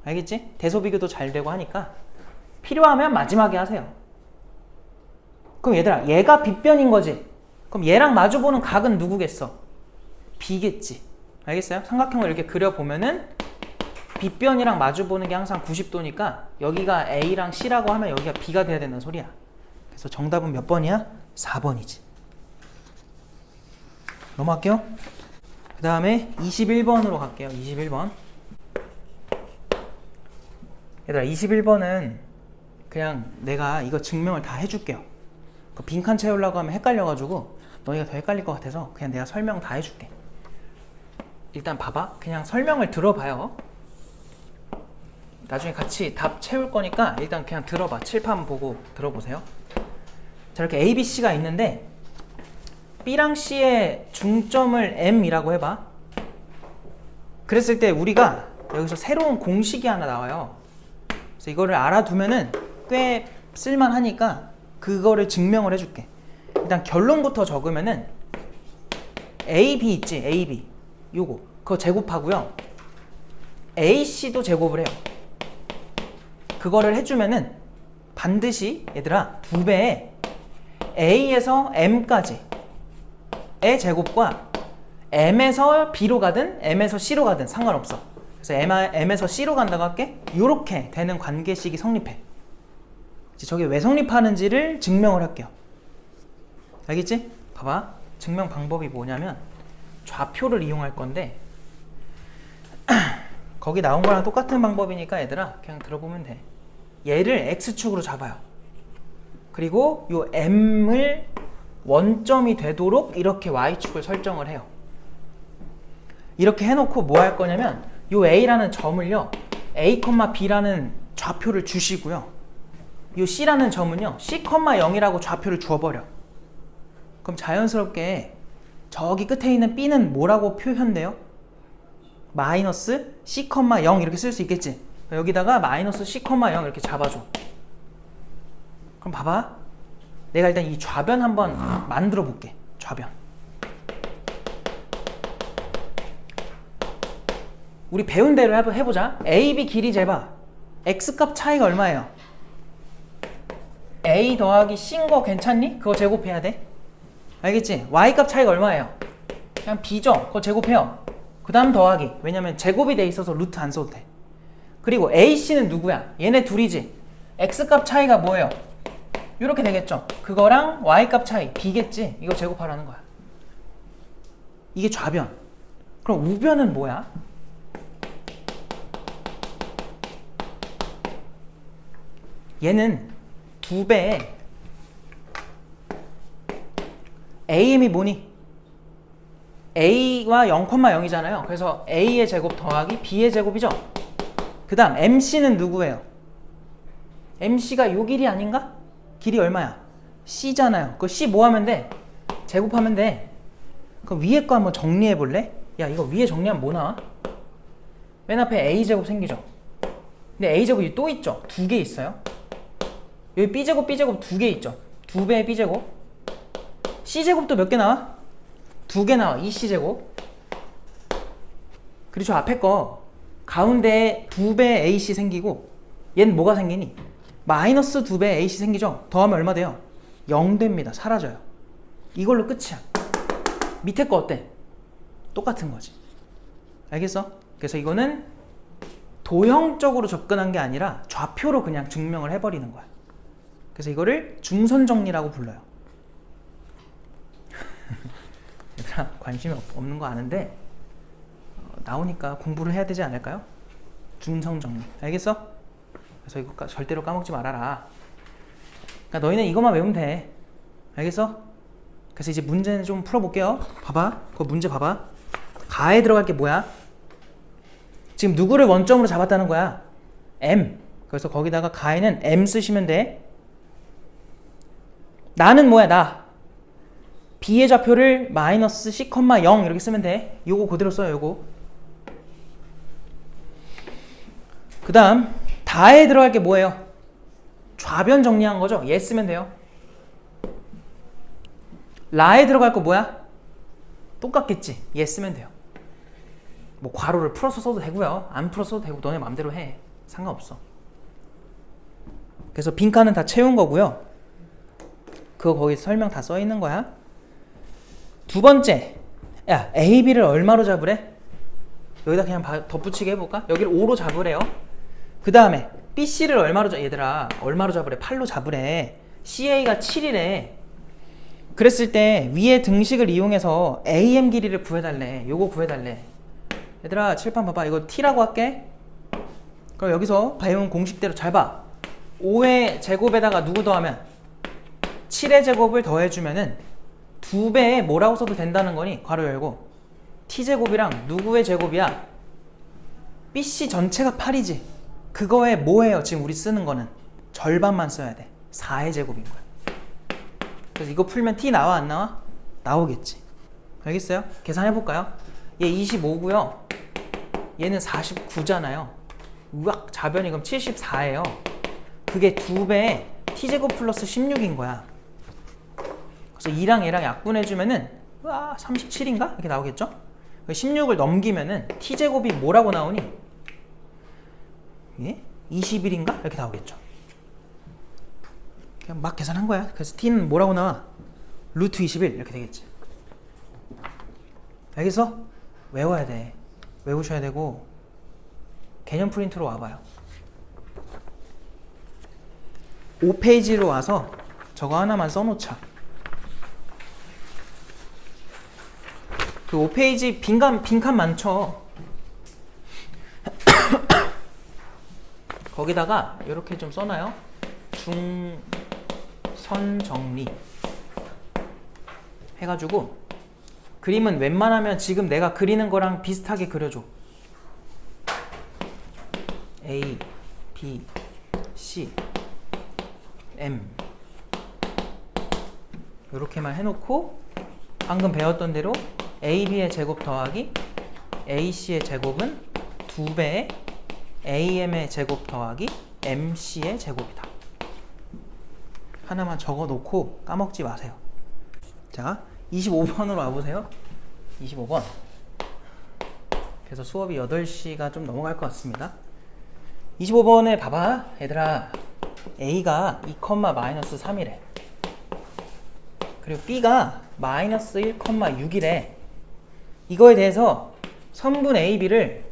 알겠지? 대소비교도 잘 되고 하니까 필요하면 마지막에 하세요. 그럼 얘들아, 얘가 빗변인 거지? 그럼 얘랑 마주보는 각은 누구겠어? B겠지. 알겠어요? 삼각형을 이렇게 그려보면은 빗변이랑 마주보는 게 항상 90도니까 여기가 A랑 C라고 하면 여기가 B가 돼야 된다는 소리야. 그래서 정답은 몇 번이야? 4번이지. 넘어갈게요. 그 다음에 21번으로 갈게요. 21번. 얘들아, 21번은 그냥 내가 이거 증명을 다 해줄게요. 그 빈칸 채우려고 하면 헷갈려가지고 너희가 더 헷갈릴 것 같아서 그냥 내가 설명 다 해줄게. 일단 봐봐. 그냥 설명을 들어봐요. 나중에 같이 답 채울 거니까 일단 그냥 들어봐. 칠판 보고 들어보세요. 자, 이렇게 A, B, C가 있는데 B랑 C의 중점을 M이라고 해봐. 그랬을 때 우리가 여기서 새로운 공식이 하나 나와요. 그래서 이거를 알아두면은 꽤 쓸만하니까 그거를 증명을 해줄게. 일단 결론부터 적으면은 A, B 있지? A, B 요거 그거 제곱하고요. A, C도 제곱을 해요. 그거를 해주면은 반드시 얘들아 2배에 A에서 M까지 의 제곱과 M에서 B로 가든 M에서 C로 가든 상관없어. 그래서 M에서 C로 간다고 할게. 이렇게 되는 관계식이 성립해. 저게 왜 성립하는지를 증명을 할게요. 알겠지? 봐봐. 증명 방법이 뭐냐면 좌표를 이용할 건데 거기 나온 거랑 똑같은 방법이니까 얘들아 그냥 들어보면 돼. 얘를 X축으로 잡아요. 그리고 요 M을 원점이 되도록 이렇게 Y축을 설정을 해요. 이렇게 해놓고 뭐 할 거냐면 요 A라는 점을요 A, B라는 좌표를 주시고요. 요 C라는 점은요 C, 0이라고 좌표를 주어버려. 그럼 자연스럽게 저기 끝에 있는 B는 뭐라고 표현돼요? 마이너스 C, 0 이렇게 쓸 수 있겠지? 여기다가 마이너스 C, 0 이렇게 잡아줘. 그럼 봐봐. 내가 일단 이 좌변 한번 만들어 볼게. 좌변. 우리 배운 대로 해보자. AB 길이 재봐. X값 차이가 얼마예요? A 더하기 C인 거 괜찮니? 그거 제곱해야 돼. 알겠지? Y값 차이가 얼마예요? 그냥 B죠? 그거 제곱해요. 그 다음 더하기. 왜냐면 제곱이 돼 있어서 루트 안 써도 돼. 그리고 AC는 누구야? 얘네 둘이지. X값 차이가 뭐예요? 이렇게 되겠죠? 그거랑 Y값 차이 B겠지? 이거 제곱하라는 거야. 이게 좌변. 그럼 우변은 뭐야? 얘는 2배에 AM이 뭐니? A와 0,0이잖아요. 그래서 A의 제곱 더하기 B의 제곱이죠. 그 다음 MC는 누구예요? MC가 요 길이 아닌가? 길이 얼마야? C잖아요. 그 C 뭐 하면 돼? 제곱하면 돼. 그럼 위에 거 한번 정리해 볼래? 야, 이거 위에 정리하면 뭐 나와? 맨 앞에 A제곱 생기죠? 근데 A제곱이 또 있죠? 2개 있어요. 여기 B제곱, B제곱 2개 있죠? 2배의 B제곱. C제곱도 몇 개 나와? 2개 나와. 2C제곱. 그리고 저 앞에 거 가운데에 2배 AC 생기고 얘는 뭐가 생기니? 마이너스 2배 AC 생기죠? 더하면 얼마 돼요? 0 됩니다. 사라져요. 이걸로 끝이야. 밑에 거 어때? 똑같은 거지. 알겠어? 그래서 이거는 도형적으로 접근한 게 아니라 좌표로 그냥 증명을 해버리는 거야. 그래서 이거를 중선정리라고 불러요. 얘들아 관심이 없는 거 아는데 나오니까 공부를 해야 되지 않을까요? 중성정리. 알겠어? 그래서 이거 절대로 까먹지 말아라. 그러니까 너희는 이것만 외우면 돼. 알겠어? 그래서 이제 문제는 좀 풀어볼게요. 봐봐. 그 문제 봐봐. 가에 들어갈 게 뭐야? 지금 누구를 원점으로 잡았다는 거야? m. 그래서 거기다가 가에는 m 쓰시면 돼. 나는 뭐야? 나. b의 좌표를 마이너스 c,0 이렇게 쓰면 돼. 요거 그대로 써요. 요거. 그 다음 다에 들어갈 게 뭐예요? 좌변 정리한 거죠? 얘 쓰면 돼요. 라에 들어갈 거 뭐야? 똑같겠지? 얘 쓰면 돼요. 뭐 괄호를 풀어서 써도 되고요. 안 풀어서 써도 되고 너네 맘대로 해. 상관없어. 그래서 빈칸은 다 채운 거고요. 그거 거기 설명 다 써 있는 거야. 두 번째, 야 A, B를 얼마로 잡으래? 여기다 그냥 덧붙이게 해볼까? 여기를 5로 잡으래요. 그 다음에 B, C를 얼마로 얘들아 얼마로 잡으래? 8로 잡으래. CA가 7이래. 그랬을 때 위에 등식을 이용해서 AM 길이를 구해달래. 요거 구해달래. 얘들아 칠판 봐봐. 이거 T라고 할게. 그럼 여기서 배운 공식대로 잘 봐. 5의 제곱에다가 누구 더하면 7의 제곱을 더해주면은 2배에 뭐라고 써도 된다는 거니? 괄호 열고 T제곱이랑 누구의 제곱이야? BC 전체가 8이지. 그거에 뭐예요? 지금 우리 쓰는 거는 절반만 써야 돼. 4의 제곱인 거야. 그래서 이거 풀면 T 나와 안 나와? 나오겠지. 알겠어요? 계산해볼까요? 얘 25고요. 얘는 49잖아요. 우악 좌변이 그럼 74예요. 그게 2배에 T제곱 플러스 16인 거야. 그래서 2랑 얘랑 약분해주면은 37인가? 이렇게 나오겠죠? 16을 넘기면은 T제곱이 뭐라고 나오니? 예? 21인가? 이렇게 나오겠죠. 그냥 막 계산한 거야. 그래서 T는 뭐라고 나와? 루트 21 이렇게 되겠지. 알겠어? 외워야 돼. 외우셔야 되고 개념 프린트로 와봐요. 5페이지로 와서 저거 하나만 써놓자. 그 5페이지 빈칸 많죠? 거기다가 이렇게 좀 써놔요. 중선 정리 해가지고 그림은 웬만하면 지금 내가 그리는 거랑 비슷하게 그려줘. A, B, C, M 이렇게만 해놓고 방금 배웠던 대로 AB의 제곱 더하기 AC의 제곱은 2배의 AM의 제곱 더하기 MC의 제곱이다. 하나만 적어놓고 까먹지 마세요. 자, 25번으로 와보세요. 25번. 그래서 수업이 8시가 좀 넘어갈 것 같습니다. 25번에 봐봐. 얘들아 A가 2,-3이래. 그리고 B가 마이너스 1,6이래. 이거에 대해서 선분 A, B를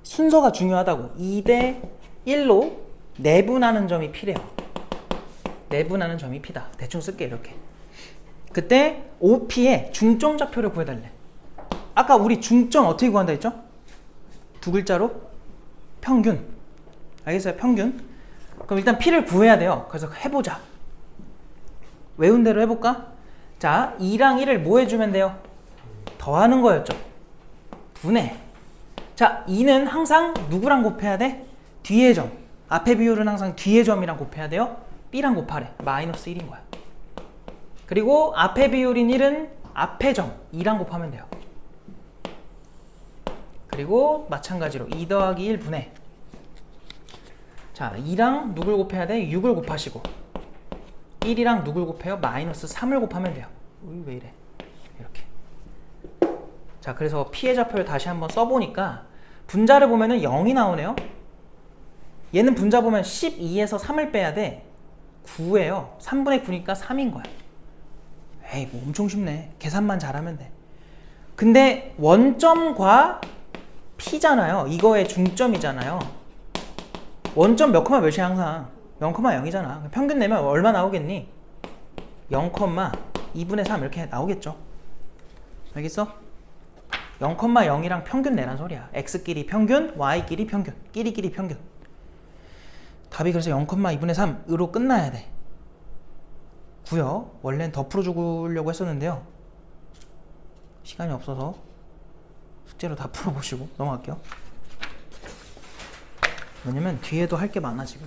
순서가 중요하다고 2대 1로 내분하는 점이 필요해요. 내분하는 점이 P다. 대충 쓸게 이렇게. 그때 OP의 중점 좌표를 구해달래. 아까 우리 중점 어떻게 구한다 했죠? 두 글자로 평균. 알겠어요? 평균. 그럼 일단 P를 구해야 돼요. 그래서 해보자. 외운 대로 해볼까? 자, 2랑 1을 뭐 해주면 돼요? 더하는 거였죠. 분해. 자, 2는 항상 누구랑 곱해야 돼? 뒤의 점. 앞에 비율은 항상 뒤의 점이랑 곱해야 돼요. B랑 곱하래. 마이너스 1인 거야. 그리고 앞에 비율인 1은 앞에 점 2랑 곱하면 돼요. 그리고 마찬가지로 2 더하기 1 분해. 자, 2랑 누굴 곱해야 돼? 6을 곱하시고 1이랑 누굴 곱해요? 마이너스 3을 곱하면 돼요. 왜 이래? 이렇게. 자, 그래서 P의 좌표를 다시 한번 써보니까 분자를 보면은 0이 나오네요. 얘는 분자 보면 12에서 3을 빼야 돼. 9예요. 3분의 9니까 3인 거야. 에이, 뭐 엄청 쉽네. 계산만 잘하면 돼. 근데 원점과 P잖아요. 이거의 중점이잖아요. 원점 몇 콤마 몇이야 항상? 0,0이잖아. 평균 내면 얼마 나오겠니? 0,2분의 3 이렇게 나오겠죠. 알겠어? 0,0이랑 평균 내란 소리야. x끼리 평균, y끼리 평균, 끼리끼리 평균. 답이 그래서 0,2분의 3으로 끝나야 돼. 구요. 원래는 더 풀어주려고 했었는데요. 시간이 없어서 숙제로 다 풀어보시고 넘어갈게요. 왜냐면 뒤에도 할 게 많아 지금.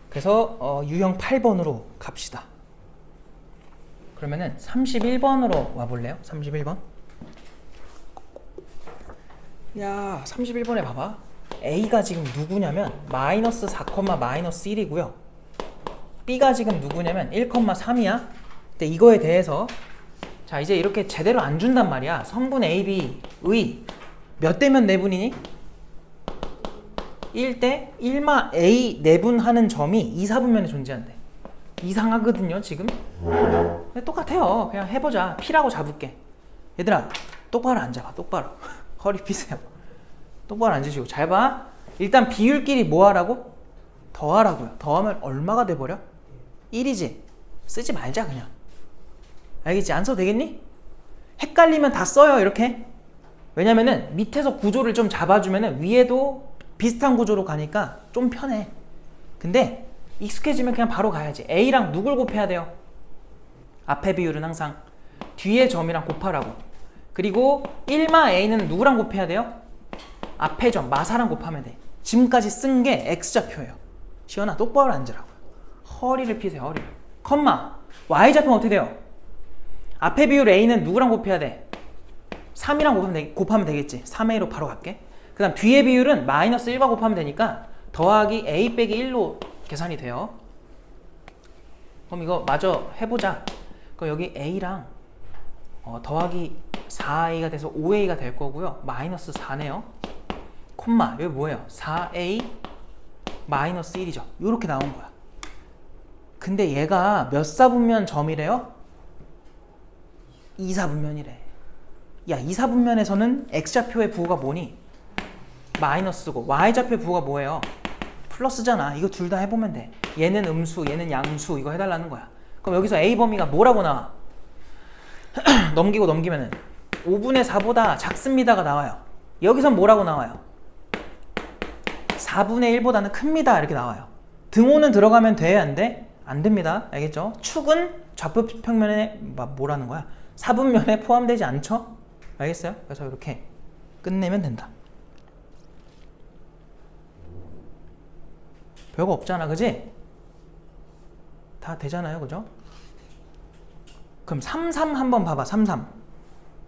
그래서 유형 8번으로 갑시다. 그러면은 31번으로 와볼래요? 31번. 야, 31번에 봐봐. A가 지금 누구냐면 마이너스 4, 마이너스 1이고요. B가 지금 누구냐면 1,3이야. 근데 이거에 대해서 자 이제 이렇게 제대로 안 준단 말이야. 선분 A, B의 몇 대면 내분이니? 1대 1마 A 내분하는 점이 2, 4분면에 존재한대. 이상하거든요 지금. 똑같아요. 그냥 해보자. P라고 잡을게. 얘들아 똑바로 앉아봐. 똑바로. 허리 펴세요. 똑바로 앉으시고 잘 봐. 일단 비율끼리 뭐 하라고? 더하라고요. 더하면 얼마가 돼버려? 1이지. 쓰지 말자 그냥. 알겠지? 안 써도 되겠니? 헷갈리면 다 써요 이렇게. 왜냐면은 밑에서 구조를 좀 잡아주면은 위에도 비슷한 구조로 가니까 좀 편해. 근데 익숙해지면 그냥 바로 가야지. A랑 누굴 곱해야 돼요? 앞에 비율은 항상 뒤에 점이랑 곱하라고. 그리고 1마 A는 누구랑 곱해야 돼요? 앞에 점 마사랑 곱하면 돼. 지금까지 쓴 게 X좌표예요. 시연아 똑바로 앉으라고요. 허리를 펴세요. 허리를. 컴마 Y좌표는 어떻게 돼요? 앞에 비율 A는 누구랑 곱해야 돼? 3이랑 곱하면 되겠지. 3A로 바로 갈게. 그 다음 뒤에 비율은 마이너스 1과 곱하면 되니까 더하기 A 빼기 1로 계산이 돼요. 그럼 이거 마저 해보자. 그럼 여기 A랑 더하기 4A가 돼서 5A가 될 거고요. 마이너스 4네요. 콤마 여기 뭐예요? 4A 마이너스 1이죠. 이렇게 나온 거야. 근데 얘가 몇 사분면 점이래요? 2사분면이래. 야 2사분면에서는 X좌표의 부호가 뭐니? 마이너스고 Y좌표의 부호가 뭐예요? 플러스잖아. 이거 둘 다 해보면 돼. 얘는 음수, 얘는 양수. 이거 해달라는 거야. 그럼 여기서 A 범위가 뭐라고 나와? 넘기고 넘기면은 5분의 4보다 작습니다가 나와요. 여기선 뭐라고 나와요? 4분의 1보다는 큽니다. 이렇게 나와요. 등호는 들어가면 돼? 안 돼? 안 됩니다. 알겠죠? 축은 좌표 평면에 뭐라는 거야? 4분면에 포함되지 않죠? 알겠어요? 그래서 이렇게 끝내면 된다. 별거 없잖아, 그지? 다 되잖아요, 그죠? 그럼 33 한번 봐봐, 33.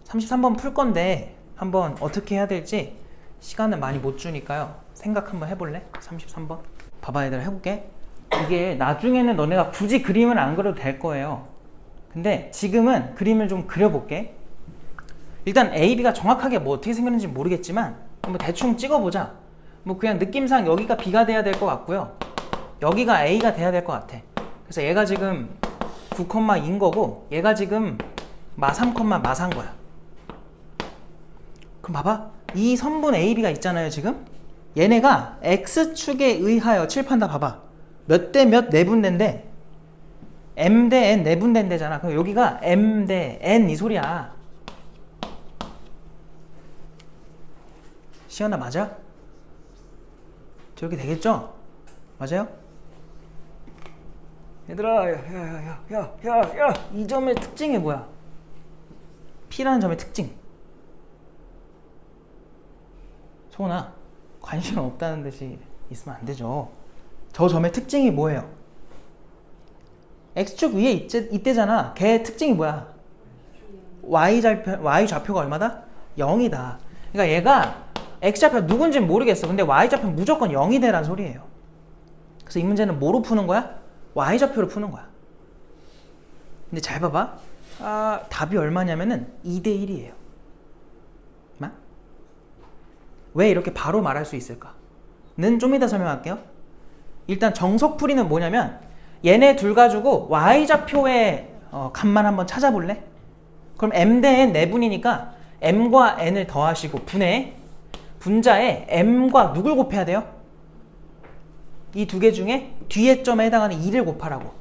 33번 풀 건데 한번 어떻게 해야 될지 시간을 많이 못 주니까요. 생각 한번 해볼래? 33번. 봐봐, 얘들아, 해볼게. 이게 나중에는 너네가 굳이 그림을 안 그려도 될 거예요. 근데 지금은 그림을 좀 그려볼게. 일단 A, B가 정확하게 뭐 어떻게 생겼는지 모르겠지만 한번 대충 찍어보자. 뭐 그냥 느낌상 여기가 B가 돼야 될 것 같고요. 여기가 A가 돼야 될 것 같아. 그래서 얘가 지금 9,2인 거고 얘가 지금 마3, 마4인 거야. 그럼 봐봐. 이 선분 AB가 있잖아요 지금. 얘네가 X축에 의하여 칠판다. 봐봐. 몇 대 몇 내분된데 M 대 N 내분된대잖아. 그럼 여기가 M 대 N 이 소리야. 시연아 맞아? 저렇게 되겠죠? 맞아요? 얘들아 야 이 점의 특징이 뭐야? P라는 점의 특징. 소은아 관심 없다는 듯이 있으면 안 되죠. 저 점의 특징이 뭐예요? X축 위에 있대잖아. 걔 특징이 뭐야? Y좌표가 얼마다? 0이다. 그러니까 얘가 X좌표 누군지 모르겠어. 근데 Y좌표는 무조건 0이 되란 소리예요. 그래서 이 문제는 뭐로 푸는 거야? Y좌표로 푸는 거야. 근데 잘 봐봐. 답이 얼마냐면은 2대 1이에요. 왜 이렇게 바로 말할 수 있을까? 는 좀 이따 설명할게요. 일단 정석풀이는 뭐냐면 얘네 둘 가지고 Y좌표의 값만 한번 찾아볼래? 그럼 M 대 N 내분이니까 M과 N을 더하시고 분자에 M과 누굴 곱해야 돼요? 이 두 개 중에 뒤에 점에 해당하는 2를 곱하라고.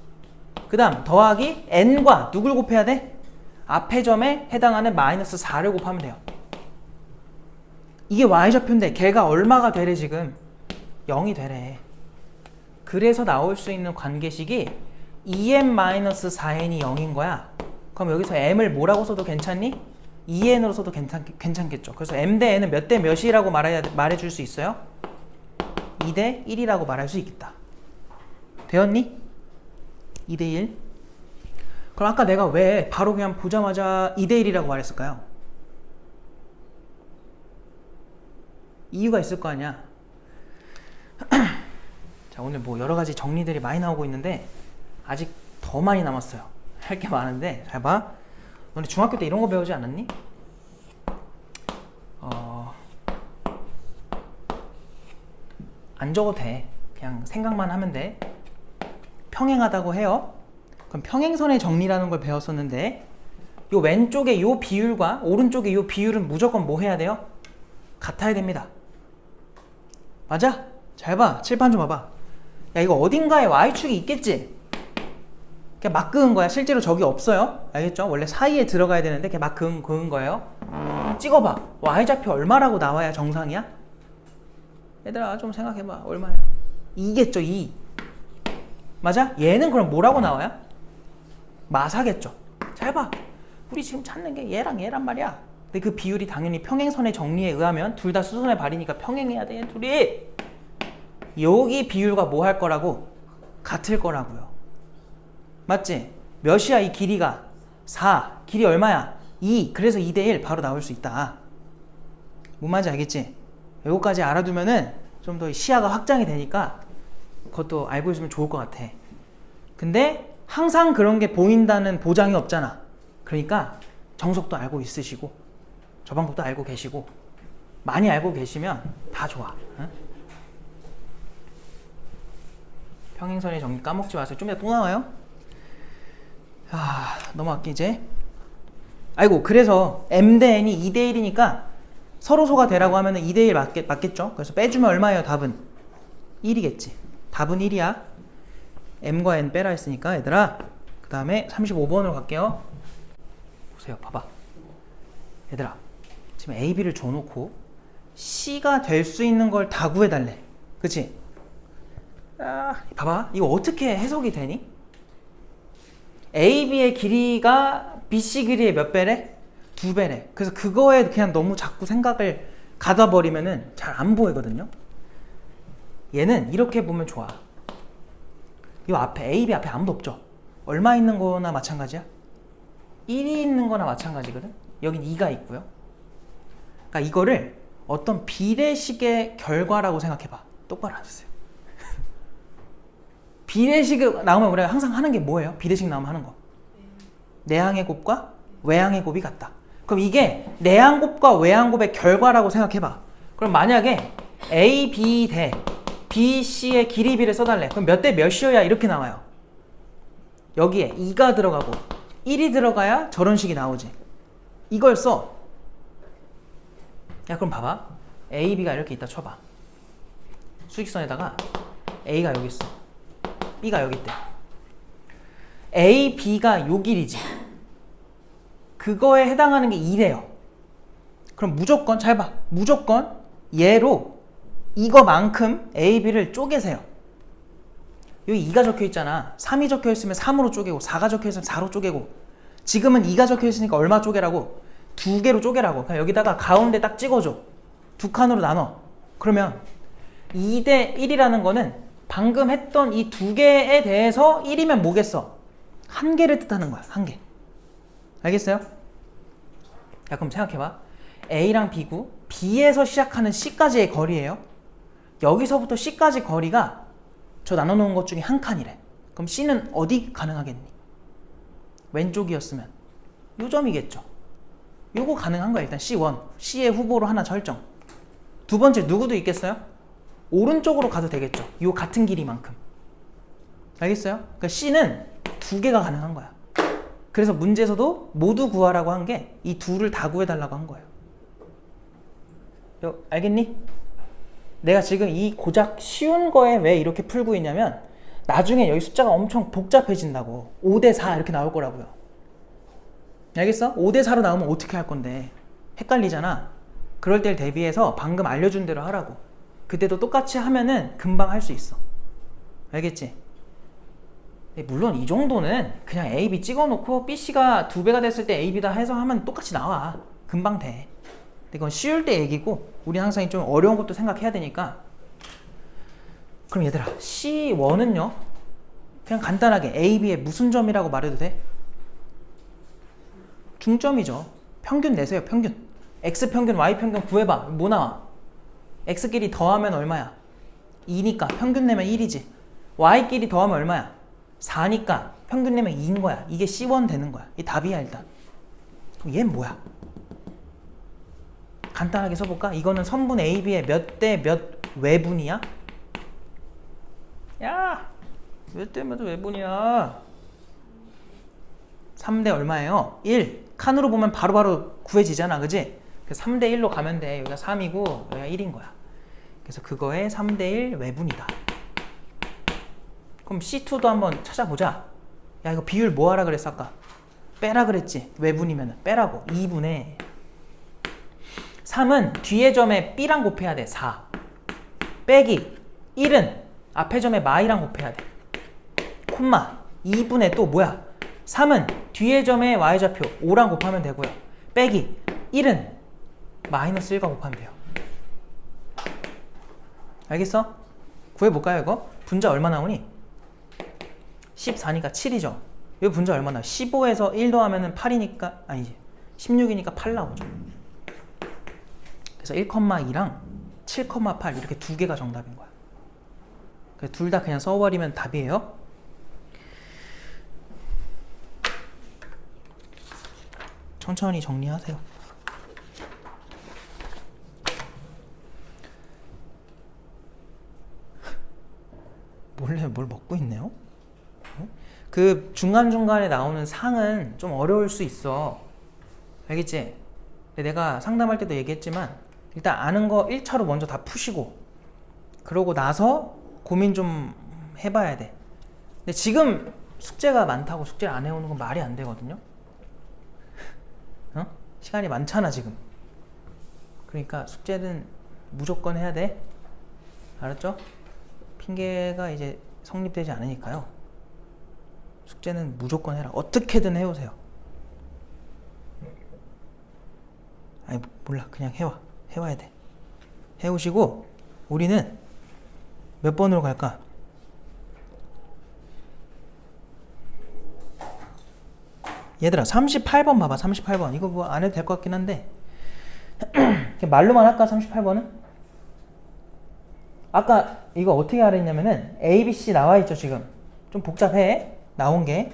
그 다음 더하기 N과 누굴 곱해야 돼? 앞에 점에 해당하는 마이너스 4를 곱하면 돼요. 이게 Y좌표인데 걔가 얼마가 되래 지금? 0이 되래. 그래서 나올 수 있는 관계식이 2m-4n이 0인 거야. 그럼 여기서 m을 뭐라고 써도 괜찮니? 2n으로 써도 괜찮겠죠. 그래서 m 대 n은 몇 대 몇이라고 말해줄 수 있어요? 2 대 1이라고 말할 수 있겠다. 되었니? 2 대 1. 그럼 아까 내가 왜 바로 그냥 보자마자 2 대 1이라고 말했을까요? 이유가 있을 거 아니야. 자, 오늘 뭐 여러 가지 정리들이 많이 나오고 있는데 아직 더 많이 남았어요. 할 게 많은데 잘 봐. 너네 중학교 때 이런 거 배우지 않았니? 안 적어도 돼. 그냥 생각만 하면 돼. 평행하다고 해요. 그럼 평행선의 정리라는 걸 배웠었는데 요 왼쪽에 요 비율과 오른쪽에 요 비율은 무조건 뭐 해야 돼요? 같아야 됩니다. 맞아? 잘 봐. 칠판 좀 봐봐. 야, 이거 어딘가에 y축이 있겠지? 그냥 막 그은 거야. 실제로 저기 없어요. 알겠죠? 원래 사이에 들어가야 되는데 그냥 막 그은 거예요. 찍어봐. y좌표 얼마라고 나와야 정상이야? 얘들아 좀 생각해봐. 얼마야? 2겠죠. 2. 맞아? 얘는 그럼 뭐라고 나와요? 마사겠죠. 잘 봐. 우리 지금 찾는 게 얘랑 얘란 말이야. 근데 그 비율이 당연히 평행선의 정리에 의하면 둘 다 수선의 발이니까 평행해야 돼. 둘이. 여기 비율과 뭐 할 거라고? 같을 거라고요. 맞지? 몇이야 이 길이가? 4. 길이 얼마야? 2. 그래서 2 대 1 바로 나올 수 있다. 뭔 말인지 알겠지? 요거까지 알아두면은 좀 더 시야가 확장이 되니까 그것도 알고 있으면 좋을 것 같아. 근데 항상 그런 게 보인다는 보장이 없잖아. 그러니까 정석도 알고 있으시고 저 방법도 알고 계시고 많이 알고 계시면 다 좋아. 응? 평행선의 정리 까먹지 마세요. 좀 이따 또 나와요. 넘어갈게 이제. 아이고, 그래서 m 대 n이 2 대 1이니까 서로소가 되라고 하면 2 대 1 맞겠죠? 그래서 빼주면 얼마예요? 답은 1이겠지. 답은 1이야. m과 n 빼라 했으니까 얘들아. 그 다음에 35번으로 갈게요. 보세요. 봐봐. 얘들아, 지금 a, b를 줘놓고 c가 될 수 있는 걸 다 구해달래. 그치? 봐봐. 이거 어떻게 해석이 되니? a, b의 길이가 bc 길이의 몇 배래? 2배래. 그래서 그거에 그냥 너무 자꾸 생각을 가둬버리면은 잘 안 보이거든요. 얘는 이렇게 보면 좋아. 이 앞에 a, b 앞에 아무도 없죠. 얼마 있는 거나 마찬가지야? 1이 있는 거나 마찬가지거든. 여긴 2가 있고요. 그러니까 이거를 어떤 비례식의 결과라고 생각해봐. 똑바로 앉으세요. 비례식 나오면 우리가 항상 하는 게 뭐예요? 비례식 나오면 하는 거. 내항의 곱과 외항의 곱이 같다. 그럼 이게 내항곱과 외항곱의 결과라고 생각해봐. 그럼 만약에 A, B 대 B, C의 길이 비를 써달래. 그럼 몇 대 몇이어야 이렇게 나와요. 여기에 2가 들어가고 1이 들어가야 저런 식이 나오지. 이걸 써. 야, 그럼 봐봐. A, B가 이렇게 있다 쳐봐. 수직선에다가 A가 여기 있어. B가 여기 있대. A, B가 요 길이지. 그거에 해당하는 게 2래요. 그럼 무조건 잘 봐. 무조건 얘로 이거만큼 A, B를 쪼개세요. 여기 2가 적혀 있잖아. 3이 적혀 있으면 3으로 쪼개고 4가 적혀 있으면 4로 쪼개고 지금은 2가 적혀 있으니까 얼마 쪼개라고? 2개로 쪼개라고. 그냥 여기다가 가운데 딱 찍어줘. 두 칸으로 나눠. 그러면 2 대 1이라는 거는 방금 했던 이 두 개에 대해서 1이면 뭐겠어? 한 개를 뜻하는 거야. 한 개. 알겠어요? 야, 그럼 생각해봐. A랑 B고 B에서 시작하는 C까지의 거리예요. 여기서부터 C까지 거리가 저 나눠놓은 것 중에 한 칸이래. 그럼 C는 어디 가능하겠니? 왼쪽이었으면 요 점이겠죠. 요거 가능한 거야. 일단 C1. C의 후보로 하나 설정. 두 번째 누구도 있겠어요? 오른쪽으로 가도 되겠죠. 요 같은 길이만큼. 알겠어요? 그러니까 C는 두 개가 가능한 거야. 그래서 문제에서도 모두 구하라고 한 게 이 둘을 다 구해달라고 한 거예요. 알겠니? 내가 지금 이 고작 쉬운 거에 왜 이렇게 풀고 있냐면 나중에 여기 숫자가 엄청 복잡해진다고. 5 대 4 이렇게 나올 거라고요. 알겠어? 5 대 4로 나오면 어떻게 할 건데? 헷갈리잖아. 그럴 때를 대비해서 방금 알려준 대로 하라고. 그때도 똑같이 하면은 금방 할 수 있어. 알겠지? 물론 이 정도는 그냥 A, B 찍어놓고 BC가 2배가 됐을 때 A, B다 해서 하면 똑같이 나와. 금방 돼. 근데 이건 쉬울 때 얘기고 우리 항상 좀 어려운 것도 생각해야 되니까. 그럼 얘들아, C1은요 그냥 간단하게 A, B의 무슨 점이라고 말해도 돼? 중점이죠. 평균 내세요. 평균. X평균, Y평균 구해봐. 뭐 나와? X끼리 더하면 얼마야? 2니까 평균 내면 1이지. Y끼리 더하면 얼마야? 4니까 평균 내면 2인 거야. 이게 C1 되는 거야. 이 답이야 일단. 그럼 얘는 뭐야? 간단하게 써볼까? 이거는 선분 AB의 몇 대 몇 외분이야? 야! 몇 대 몇 외분이야? 3대 얼마예요? 1. 칸으로 보면 바로바로 구해지잖아. 그지? 그래서 3대 1로 가면 돼. 여기가 3이고 여기가 1인 거야. 그래서 그거의 3대 1 외분이다. 그럼 C2도 한번 찾아보자. 야, 이거 비율 뭐 하라 그랬어 아까? 빼라 그랬지. 외분이면 빼라고. 2분의 3은 뒤에 점에 B랑 곱해야 돼. 4 빼기 1은 앞에 점에 마이랑 곱해야 돼. 콤마 2분의 또 뭐야? 3은 뒤에 점에 Y좌표 5랑 곱하면 되고요. 빼기 1은 마이너스 1과 곱하면 돼요. 알겠어? 구해볼까요 이거? 분자 얼마 나오니? 14니까 7이죠. 여기 분자 얼마 나와? 15에서 1 더하면 8이니까 아니지 16이니까 8 나오죠. 그래서 1,2랑 7,8 이렇게 두 개가 정답인 거야. 둘 다 그냥 써버리면 답이에요. 천천히 정리하세요. 몰래 뭘 먹고 있네요? 그 중간중간에 나오는 상은 좀 어려울 수 있어. 알겠지? 내가 상담할 때도 얘기했지만 일단 아는 거 1차로 먼저 다 푸시고 그러고 나서 고민 좀 해봐야 돼. 근데 지금 숙제가 많다고 숙제를 안 해오는 건 말이 안 되거든요. 어? 시간이 많잖아 지금. 그러니까 숙제는 무조건 해야 돼. 알았죠? 핑계가 이제 성립되지 않으니까요. 숙제는 무조건 해라. 어떻게든 해오세요. 아니 몰라 그냥 해와야 돼. 해오시고 우리는 몇 번으로 갈까? 얘들아 38번 봐봐. 38번 이거 뭐 안 해도 될 것 같긴 한데 말로만 할까? 38번은? 아까 이거 어떻게 하랬냐면은 A, B, C 나와 있죠 지금. 좀 복잡해 나온 게.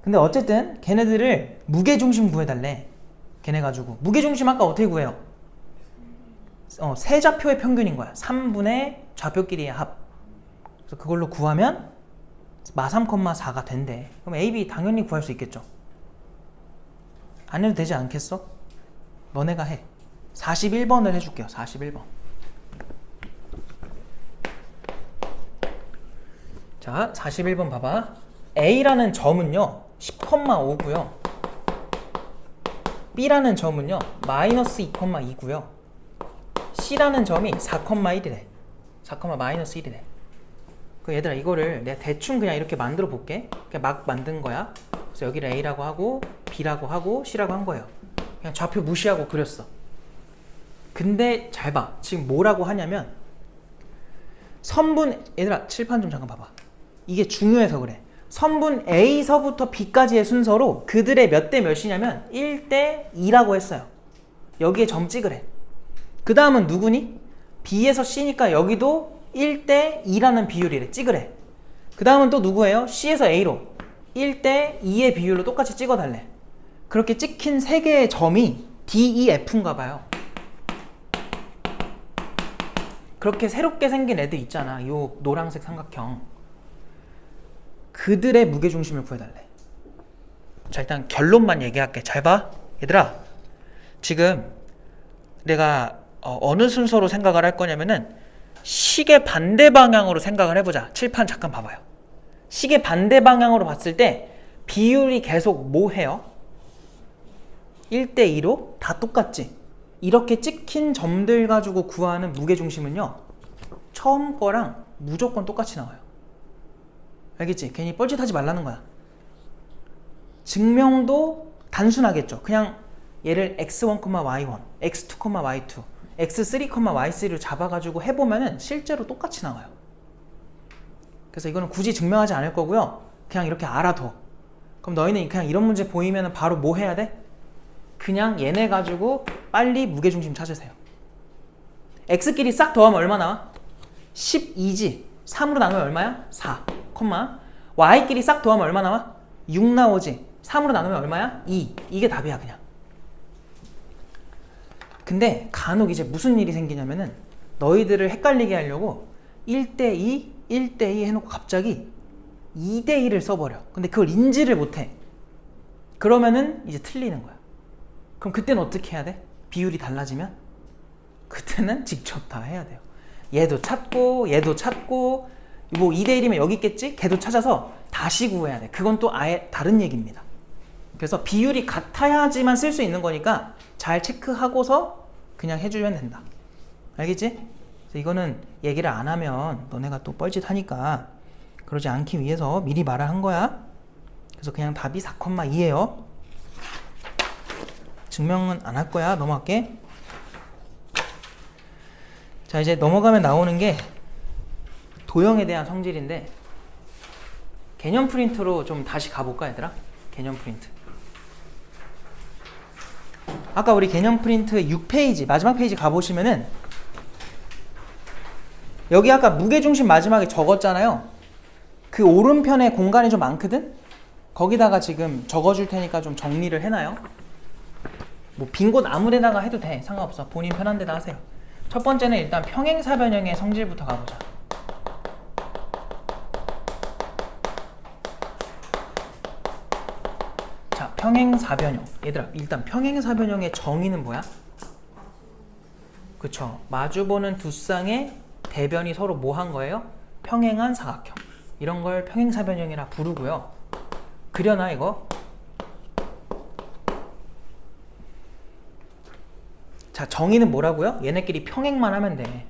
근데 어쨌든 걔네들을 무게중심 구해달래. 걔네 가지고 무게중심 아까 어떻게 구해요? 세 좌표의 평균인 거야. 3분의 좌표끼리의 합. 그래서 그걸로 구하면 마 3,4가 된대. 그럼 A, B 당연히 구할 수 있겠죠. 안 해도 되지 않겠어? 너네가 해. 41번을 해줄게요. 41번. 자, 41번 봐봐. A라는 점은요 10,5고요. B라는 점은요 마이너스 2,2고요. C라는 점이 4,1이래. 4,-1이래. 그 얘들아 이거를 내가 대충 그냥 이렇게 만들어 볼게. 그냥 막 만든 거야. 그래서 여기를 A라고 하고 B라고 하고 C라고 한 거예요. 그냥 좌표 무시하고 그렸어. 근데 잘 봐. 지금 뭐라고 하냐면 선분 얘들아 칠판 좀 잠깐 봐봐. 이게 중요해서 그래. 선분 A서부터 B까지의 순서로 그들의 몇 대 몇이냐면 1대 2라고 했어요. 여기에 점 찍으래. 그 다음은 누구니? B에서 C니까 여기도 1대 2라는 비율이래. 찍으래. 그 다음은 또 누구예요? C에서 A로 1대 2의 비율로 똑같이 찍어달래. 그렇게 찍힌 3개의 점이 DEF인가 봐요. 그렇게 새롭게 생긴 애들 있잖아. 요 노란색 삼각형. 그들의 무게중심을 구해달래. 자 일단 결론만 얘기할게. 잘 봐. 얘들아 지금 내가 어느 순서로 생각을 할 거냐면은 시계 반대 방향으로 생각을 해보자. 칠판 잠깐 봐봐요. 시계 반대 방향으로 봤을 때 비율이 계속 뭐 해요? 1대 2로 다 똑같지? 이렇게 찍힌 점들 가지고 구하는 무게중심은요 처음 거랑 무조건 똑같이 나와요. 알겠지? 괜히 뻘짓하지 말라는 거야. 증명도 단순하겠죠. 그냥 얘를 x1, y1, x2, y2, x3, y3를 잡아가지고 해보면은 실제로 똑같이 나와요. 그래서 이거는 굳이 증명하지 않을 거고요. 그냥 이렇게 알아둬. 그럼 너희는 그냥 이런 문제 보이면은 바로 뭐 해야 돼? 그냥 얘네 가지고 빨리 무게중심 찾으세요. x끼리 싹 더하면 얼마 나와? 12지. 3으로 나누면 얼마야? 4, y끼리 싹 더하면 얼마 나와? 6 나오지. 3으로 나누면 얼마야? 2. 이게 답이야 그냥. 근데 간혹 이제 무슨 일이 생기냐면은 너희들을 헷갈리게 하려고 1대2, 1대2 해놓고 갑자기 2대1을 써버려. 근데 그걸 인지를 못해. 그러면은 이제 틀리는 거야. 그럼 그때는 어떻게 해야 돼? 비율이 달라지면? 그때는 직접 다 해야 돼요. 얘도 찾고 얘도 찾고 뭐 2대1이면 여기 있겠지? 걔도 찾아서 다시 구해야 돼. 그건 또 아예 다른 얘기입니다. 그래서 비율이 같아야지만 쓸 수 있는 거니까 잘 체크하고서 그냥 해주면 된다. 알겠지? 그래서 이거는 얘기를 안 하면 너네가 또 뻘짓하니까 그러지 않기 위해서 미리 말을 한 거야. 그래서 그냥 답이 4,2예요. 증명은 안 할 거야. 넘어갈게. 자, 이제 넘어가면 나오는 게 도형에 대한 성질인데 개념 프린트로 좀 다시 가볼까 얘들아? 개념 프린트. 아까 우리 개념 프린트 6페이지 마지막 페이지 가보시면은 여기 아까 무게중심 마지막에 적었잖아요. 그 오른편에 공간이 좀 많거든? 거기다가 지금 적어줄 테니까 좀 정리를 해놔요. 뭐 빈 곳 아무데다가 해도 돼. 상관없어. 본인 편한 데다 하세요. 첫 번째는 일단 평행사변형의 성질부터 가보자. 자, 평행사변형. 얘들아, 일단 평행사변형의 정의는 뭐야? 그쵸. 마주보는 두 쌍의 대변이 서로 뭐 한 거예요? 평행한 사각형. 이런 걸 평행사변형이라 부르고요. 그려놔 이거. 자, 정의는 뭐라고요? 얘네끼리 평행만 하면 돼.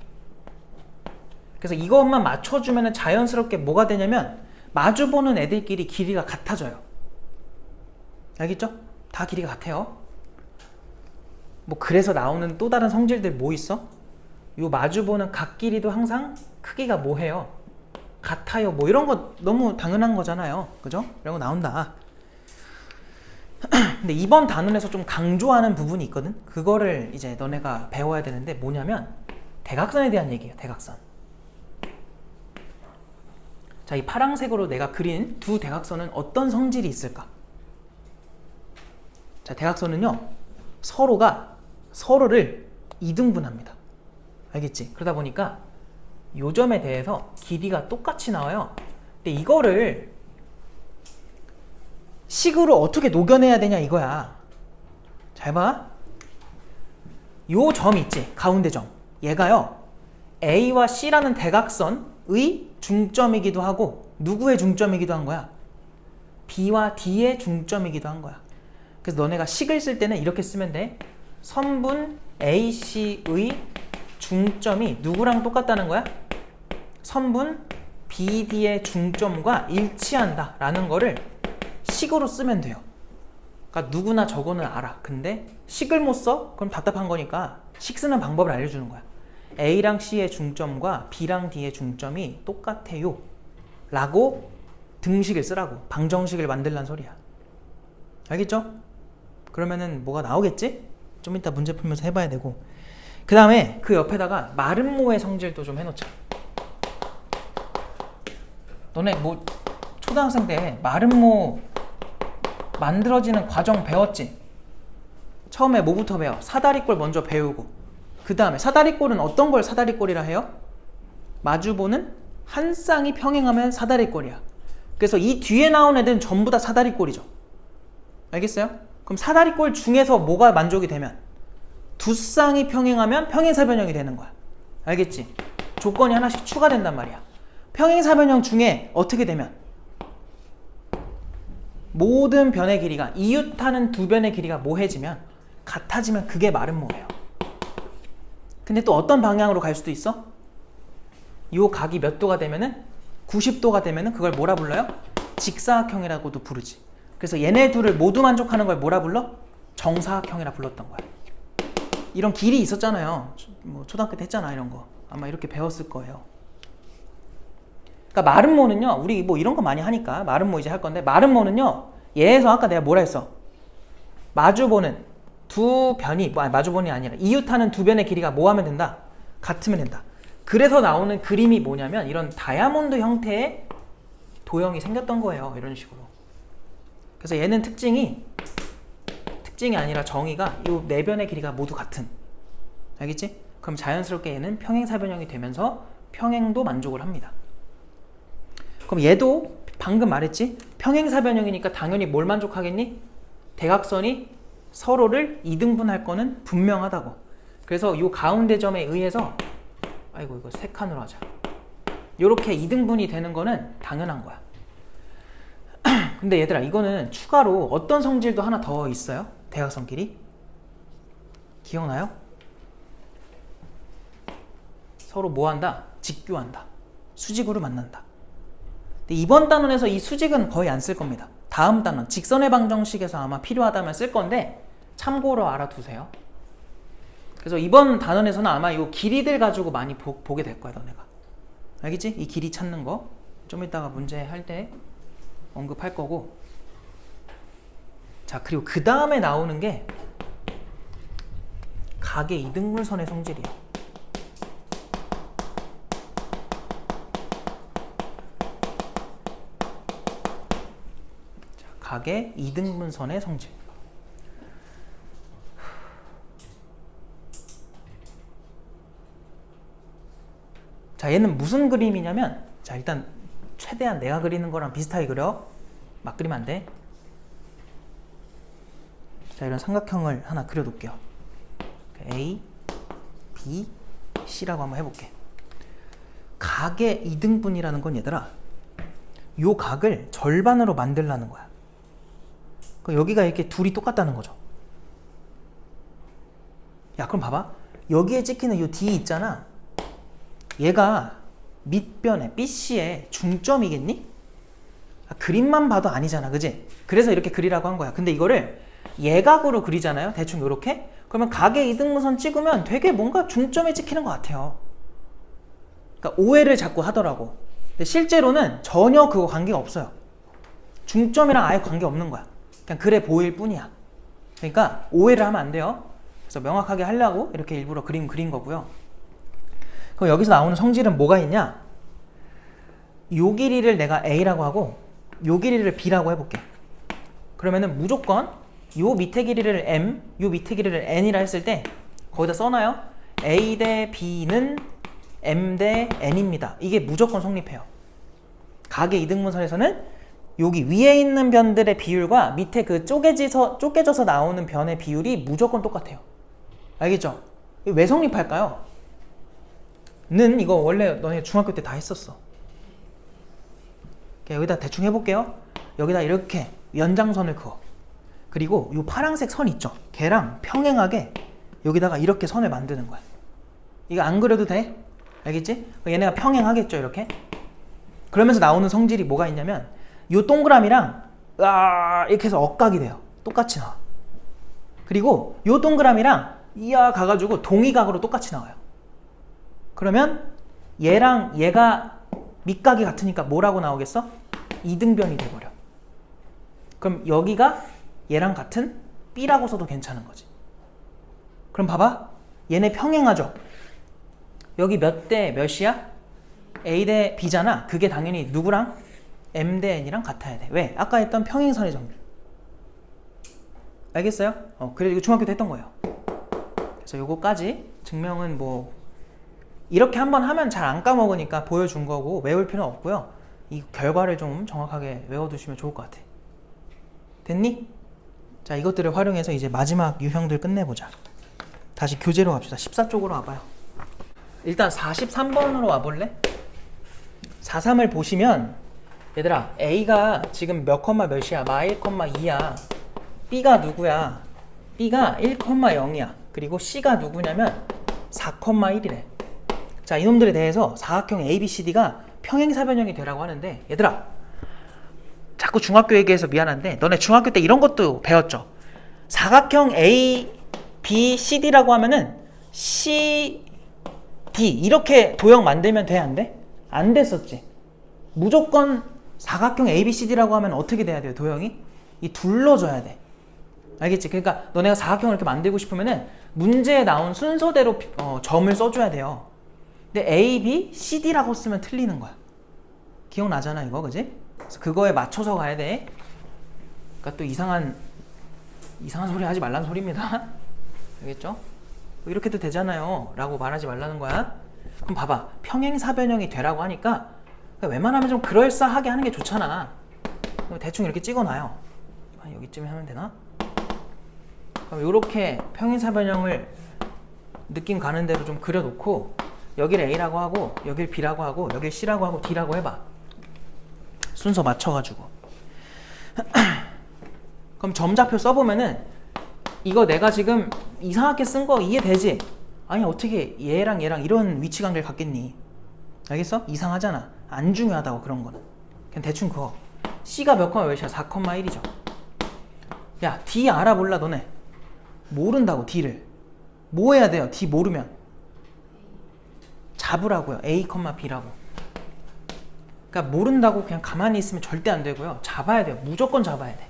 그래서 이것만 맞춰주면 자연스럽게 뭐가 되냐면 마주보는 애들끼리 길이가 같아져요. 알겠죠? 다 길이가 같아요. 뭐 그래서 나오는 또 다른 성질들 뭐 있어? 요 마주보는 각 길이도 항상 크기가 뭐해요? 같아요. 뭐 이런 거 너무 당연한 거잖아요. 그죠? 이런 거 나온다. 근데 이번 단원에서 좀 강조하는 부분이 있거든. 그거를 이제 너네가 배워야 되는데 뭐냐면 대각선에 대한 얘기예요. 대각선. 자, 이 파란색으로 내가 그린 두 대각선은 어떤 성질이 있을까? 자, 대각선은요 서로가 서로를 이등분합니다. 알겠지? 그러다 보니까 요 점에 대해서 길이가 똑같이 나와요. 근데 이거를 식으로 어떻게 녹여내야 되냐 이거야. 잘 봐. 요 점 있지? 가운데 점. 얘가요 A와 C라는 대각선의 중점이기도 하고 누구의 중점이기도 한 거야? B와 D의 중점이기도 한 거야. 그래서 너네가 식을 쓸 때는 이렇게 쓰면 돼. 선분 AC의 중점이 누구랑 똑같다는 거야? 선분 BD의 중점과 일치한다 라는 거를 식으로 쓰면 돼요. 그러니까 누구나 저거는 알아. 근데 식을 못 써? 그럼 답답한 거니까 식 쓰는 방법을 알려주는 거야. A랑 C의 중점과 B랑 D의 중점이 똑같아요 라고 등식을 쓰라고. 방정식을 만들란 소리야. 알겠죠? 그러면은 뭐가 나오겠지? 좀 이따 문제 풀면서 해봐야 되고. 그 다음에 그 옆에다가 마름모의 성질도 좀 해놓자. 너네 뭐 초등학생 때 마름모 만들어지는 과정 배웠지? 처음에 뭐부터 배워? 사다리꼴 먼저 배우고 그 다음에 사다리꼴은 어떤 걸 사다리꼴이라 해요? 마주보는 한 쌍이 평행하면 사다리꼴이야. 그래서 이 뒤에 나온 애들은 전부 다 사다리꼴이죠. 알겠어요? 그럼 사다리꼴 중에서 뭐가 만족이 되면 두 쌍이 평행하면 평행사변형이 되는 거야. 알겠지? 조건이 하나씩 추가된단 말이야. 평행사변형 중에 어떻게 되면 모든 변의 길이가 이웃하는 두 변의 길이가 뭐해지면 같아지면 그게 마름모예요. 근데 또 어떤 방향으로 갈 수도 있어? 요 각이 몇 도가 되면은 90도가 되면은 그걸 뭐라 불러요? 직사각형이라고도 부르지. 그래서 얘네 둘을 모두 만족하는 걸 뭐라 불러? 정사각형이라 불렀던 거야. 이런 길이 있었잖아요. 뭐 초등학교 때 했잖아, 이런 거. 아마 이렇게 배웠을 거예요. 그러니까 마름모는요, 우리 뭐 이런 거 많이 하니까 마름모 이제 할 건데, 마름모는요, 얘에서 아까 내가 뭐라 했어? 마주보는 두 변이, 마주보는 아니라 이웃하는 두 변의 길이가 뭐 하면 된다? 같으면 된다. 그래서 나오는 그림이 뭐냐면 이런 다이아몬드 형태의 도형이 생겼던 거예요. 이런 식으로. 그래서 얘는 특징이 아니라 정의가 이 네 변의 길이가 모두 같은. 알겠지? 그럼 자연스럽게 얘는 평행사변형이 되면서 평행도 만족을 합니다. 그럼 얘도 방금 말했지? 평행사변형이니까 당연히 뭘 만족하겠니? 대각선이 서로를 이등분할 거는 분명하다고. 그래서 이 가운데 점에 의해서 아이고 이거 세 칸으로 하자. 이렇게 이등분이 되는 거는 당연한 거야. 근데 얘들아 이거는 추가로 어떤 성질도 하나 더 있어요? 대각선끼리? 기억나요? 서로 뭐 한다? 직교한다. 수직으로 만난다. 근데 이번 단원에서 이 수직은 거의 안 쓸 겁니다. 다음 단원 직선의 방정식에서 아마 필요하다면 쓸 건데 참고로 알아두세요. 그래서 이번 단원에서는 아마 이 길이들 가지고 많이 보게 될 거야, 너네가. 알겠지? 이 길이 찾는 거 좀 이따가 문제 할 때 언급할 거고. 자, 그리고 그 다음에 나오는 게 각의 이등분선의 성질이에요. 자, 각의 이등분선의 성질. 자, 얘는 무슨 그림이냐면, 자, 일단 최대한 내가 그리는 거랑 비슷하게 그려. 막 그리면 안 돼. 자, 이런 삼각형을 하나 그려놓을게요. A, B, C라고 한번 해볼게. 각의 이등분이라는 건 얘들아, 요 각을 절반으로 만들라는 거야. 그럼 여기가 이렇게 둘이 똑같다는 거죠. 야, 그럼 봐봐. 여기에 찍히는 요 D 있잖아. 얘가 밑변에 BC의 중점이겠니? 그림만 봐도 아니잖아, 그지? 그래서 이렇게 그리라고 한 거야. 근데 이거를 예각으로 그리잖아요, 대충 이렇게. 그러면 각의 이등분선 찍으면 되게 뭔가 중점에 찍히는 것 같아요. 그러니까 오해를 자꾸 하더라고. 근데 실제로는 전혀 그거 관계가 없어요. 중점이랑 아예 관계 없는 거야. 그냥 그래 보일 뿐이야. 그러니까 오해를 하면 안 돼요. 그래서 명확하게 하려고 이렇게 일부러 그림 그린 거고요. 그럼 여기서 나오는 성질은 뭐가 있냐? 요 길이를 내가 A라고 하고 요 길이를 B라고 해볼게. 그러면은 무조건 요 밑에 길이를 M, 요 밑에 길이를 N이라 했을 때 거기다 써놔요. A 대 B는 M 대 N입니다. 이게 무조건 성립해요. 각의 이등분선에서는 여기 위에 있는 변들의 비율과 밑에 그 쪼개져서 나오는 변의 비율이 무조건 똑같아요. 알겠죠? 왜 성립할까요? 는 이거 원래 너네 중학교 때 다 했었어. 여기다 대충 해볼게요. 여기다 이렇게 연장선을 그어. 그리고 이 파란색 선 있죠? 걔랑 평행하게 여기다가 이렇게 선을 만드는 거야. 이거 안 그려도 돼? 알겠지? 얘네가 평행하겠죠, 이렇게? 그러면서 나오는 성질이 뭐가 있냐면 이 동그라미랑 이렇게 해서 억각이 돼요. 똑같이 나와. 그리고 이 동그라미랑 가가지고 동의각으로 똑같이 나와요. 그러면 얘랑 얘가 밑각이 같으니까 뭐라고 나오겠어? 이등변이 돼버려. 그럼 여기가 얘랑 같은 B라고 써도 괜찮은 거지. 그럼 봐봐. 얘네 평행하죠? 여기 몇 대 몇이야? A 대 B잖아. 그게 당연히 누구랑? M 대 N이랑 같아야 돼. 왜? 아까 했던 평행선의 정리. 알겠어요? 그래 이거 중학교 때 했던 거예요. 그래서 요거까지 증명은 뭐 이렇게 한번 하면 잘 안 까먹으니까 보여준 거고 외울 필요는 없고요. 이 결과를 좀 정확하게 외워두시면 좋을 것 같아. 됐니? 자, 이것들을 활용해서 이제 마지막 유형들 끝내보자. 다시 교재로 갑시다. 14쪽으로 와봐요. 일단 43번으로 와볼래? 43을 보시면 얘들아 A가 지금 몇 컴마 몇이야? 마 1,2야. B가 누구야? B가 1,0이야. 그리고 C가 누구냐면 4,1이래. 자, 이놈들에 대해서 사각형 ABCD가 평행사변형이 되라고 하는데 얘들아 자꾸 중학교 얘기해서 미안한데 너네 중학교 때 이런 것도 배웠죠? 사각형 A, B, CD라고 하면은 C, D 이렇게 도형 만들면 돼? 안 돼? 안 됐었지. 무조건 사각형 ABCD라고 하면 어떻게 돼야 돼요? 도형이? 이 둘러져야 돼. 알겠지? 그러니까 너네가 사각형을 이렇게 만들고 싶으면은 문제에 나온 순서대로 점을 써줘야 돼요. 근데 A, B, CD라고 쓰면 틀리는 거야. 기억나잖아 이거, 그지? 그래서 그거에 맞춰서 가야 돼. 그러니까 또 이상한 소리 하지 말라는 소리입니다. 알겠죠? 이렇게도 되잖아요 라고 말하지 말라는 거야. 그럼 봐봐, 평행사변형이 되라고 하니까 웬만하면 좀 그럴싸하게 하는 게 좋잖아. 대충 이렇게 찍어놔요. 여기쯤에 하면 되나? 그럼 이렇게 평행사변형을 느낌 가는 대로 좀 그려놓고 여기를 A라고 하고 여기를 B라고 하고 여기를 C라고 하고 D라고 해봐. 순서 맞춰가지고. 그럼 점좌표 써보면은 이거 내가 지금 이상하게 쓴 거 이해되지? 아니 어떻게 얘랑 얘랑 이런 위치관계를 갖겠니? 알겠어? 이상하잖아. 안 중요하다고 그런 거는. 그냥 대충 그거. C가 몇 컴마 몇이야? 4,1이죠. 야 D 알아볼라 너네. 모른다고 D를. 뭐 해야 돼요? D 모르면 잡으라고요. A, B라고. 그러니까 모른다고 그냥 가만히 있으면 절대 안 되고요. 잡아야 돼요. 무조건 잡아야 돼.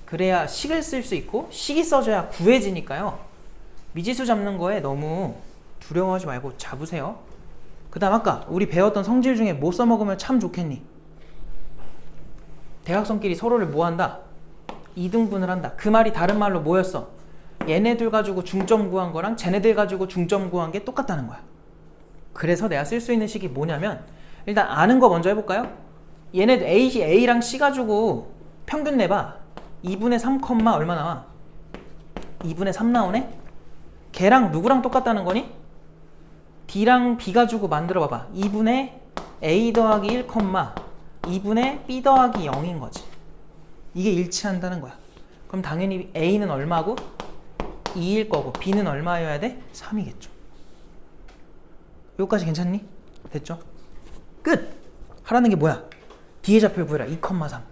그래야 식을 쓸 수 있고 식이 써져야 구해지니까요. 미지수 잡는 거에 너무 두려워하지 말고 잡으세요. 그 다음 아까 우리 배웠던 성질 중에 뭐 써먹으면 참 좋겠니? 대각선끼리 서로를 뭐 한다? 이등분을 한다. 그 말이 다른 말로 뭐였어? 얘네들 가지고 중점 구한 거랑 쟤네들 가지고 중점 구한 게 똑같다는 거야. 그래서 내가 쓸 수 있는 식이 뭐냐면 일단 아는 거 먼저 해볼까요? 얘네들 A랑 C 가지고 평균 내봐. 2분의 3, 얼마 나와? 2분의 3 나오네? 걔랑 누구랑 똑같다는 거니? D랑 B 가지고 만들어 봐봐. 2분의 A 더하기 1, 2분의 B 더하기 0인 거지. 이게 일치한다는 거야. 그럼 당연히 A는 얼마고? 2일 거고 B는 얼마여야 돼? 3이겠죠. 여기까지 괜찮니? 됐죠? 끝! 하라는 게 뭐야? D의 좌표를 구해라. 2,3.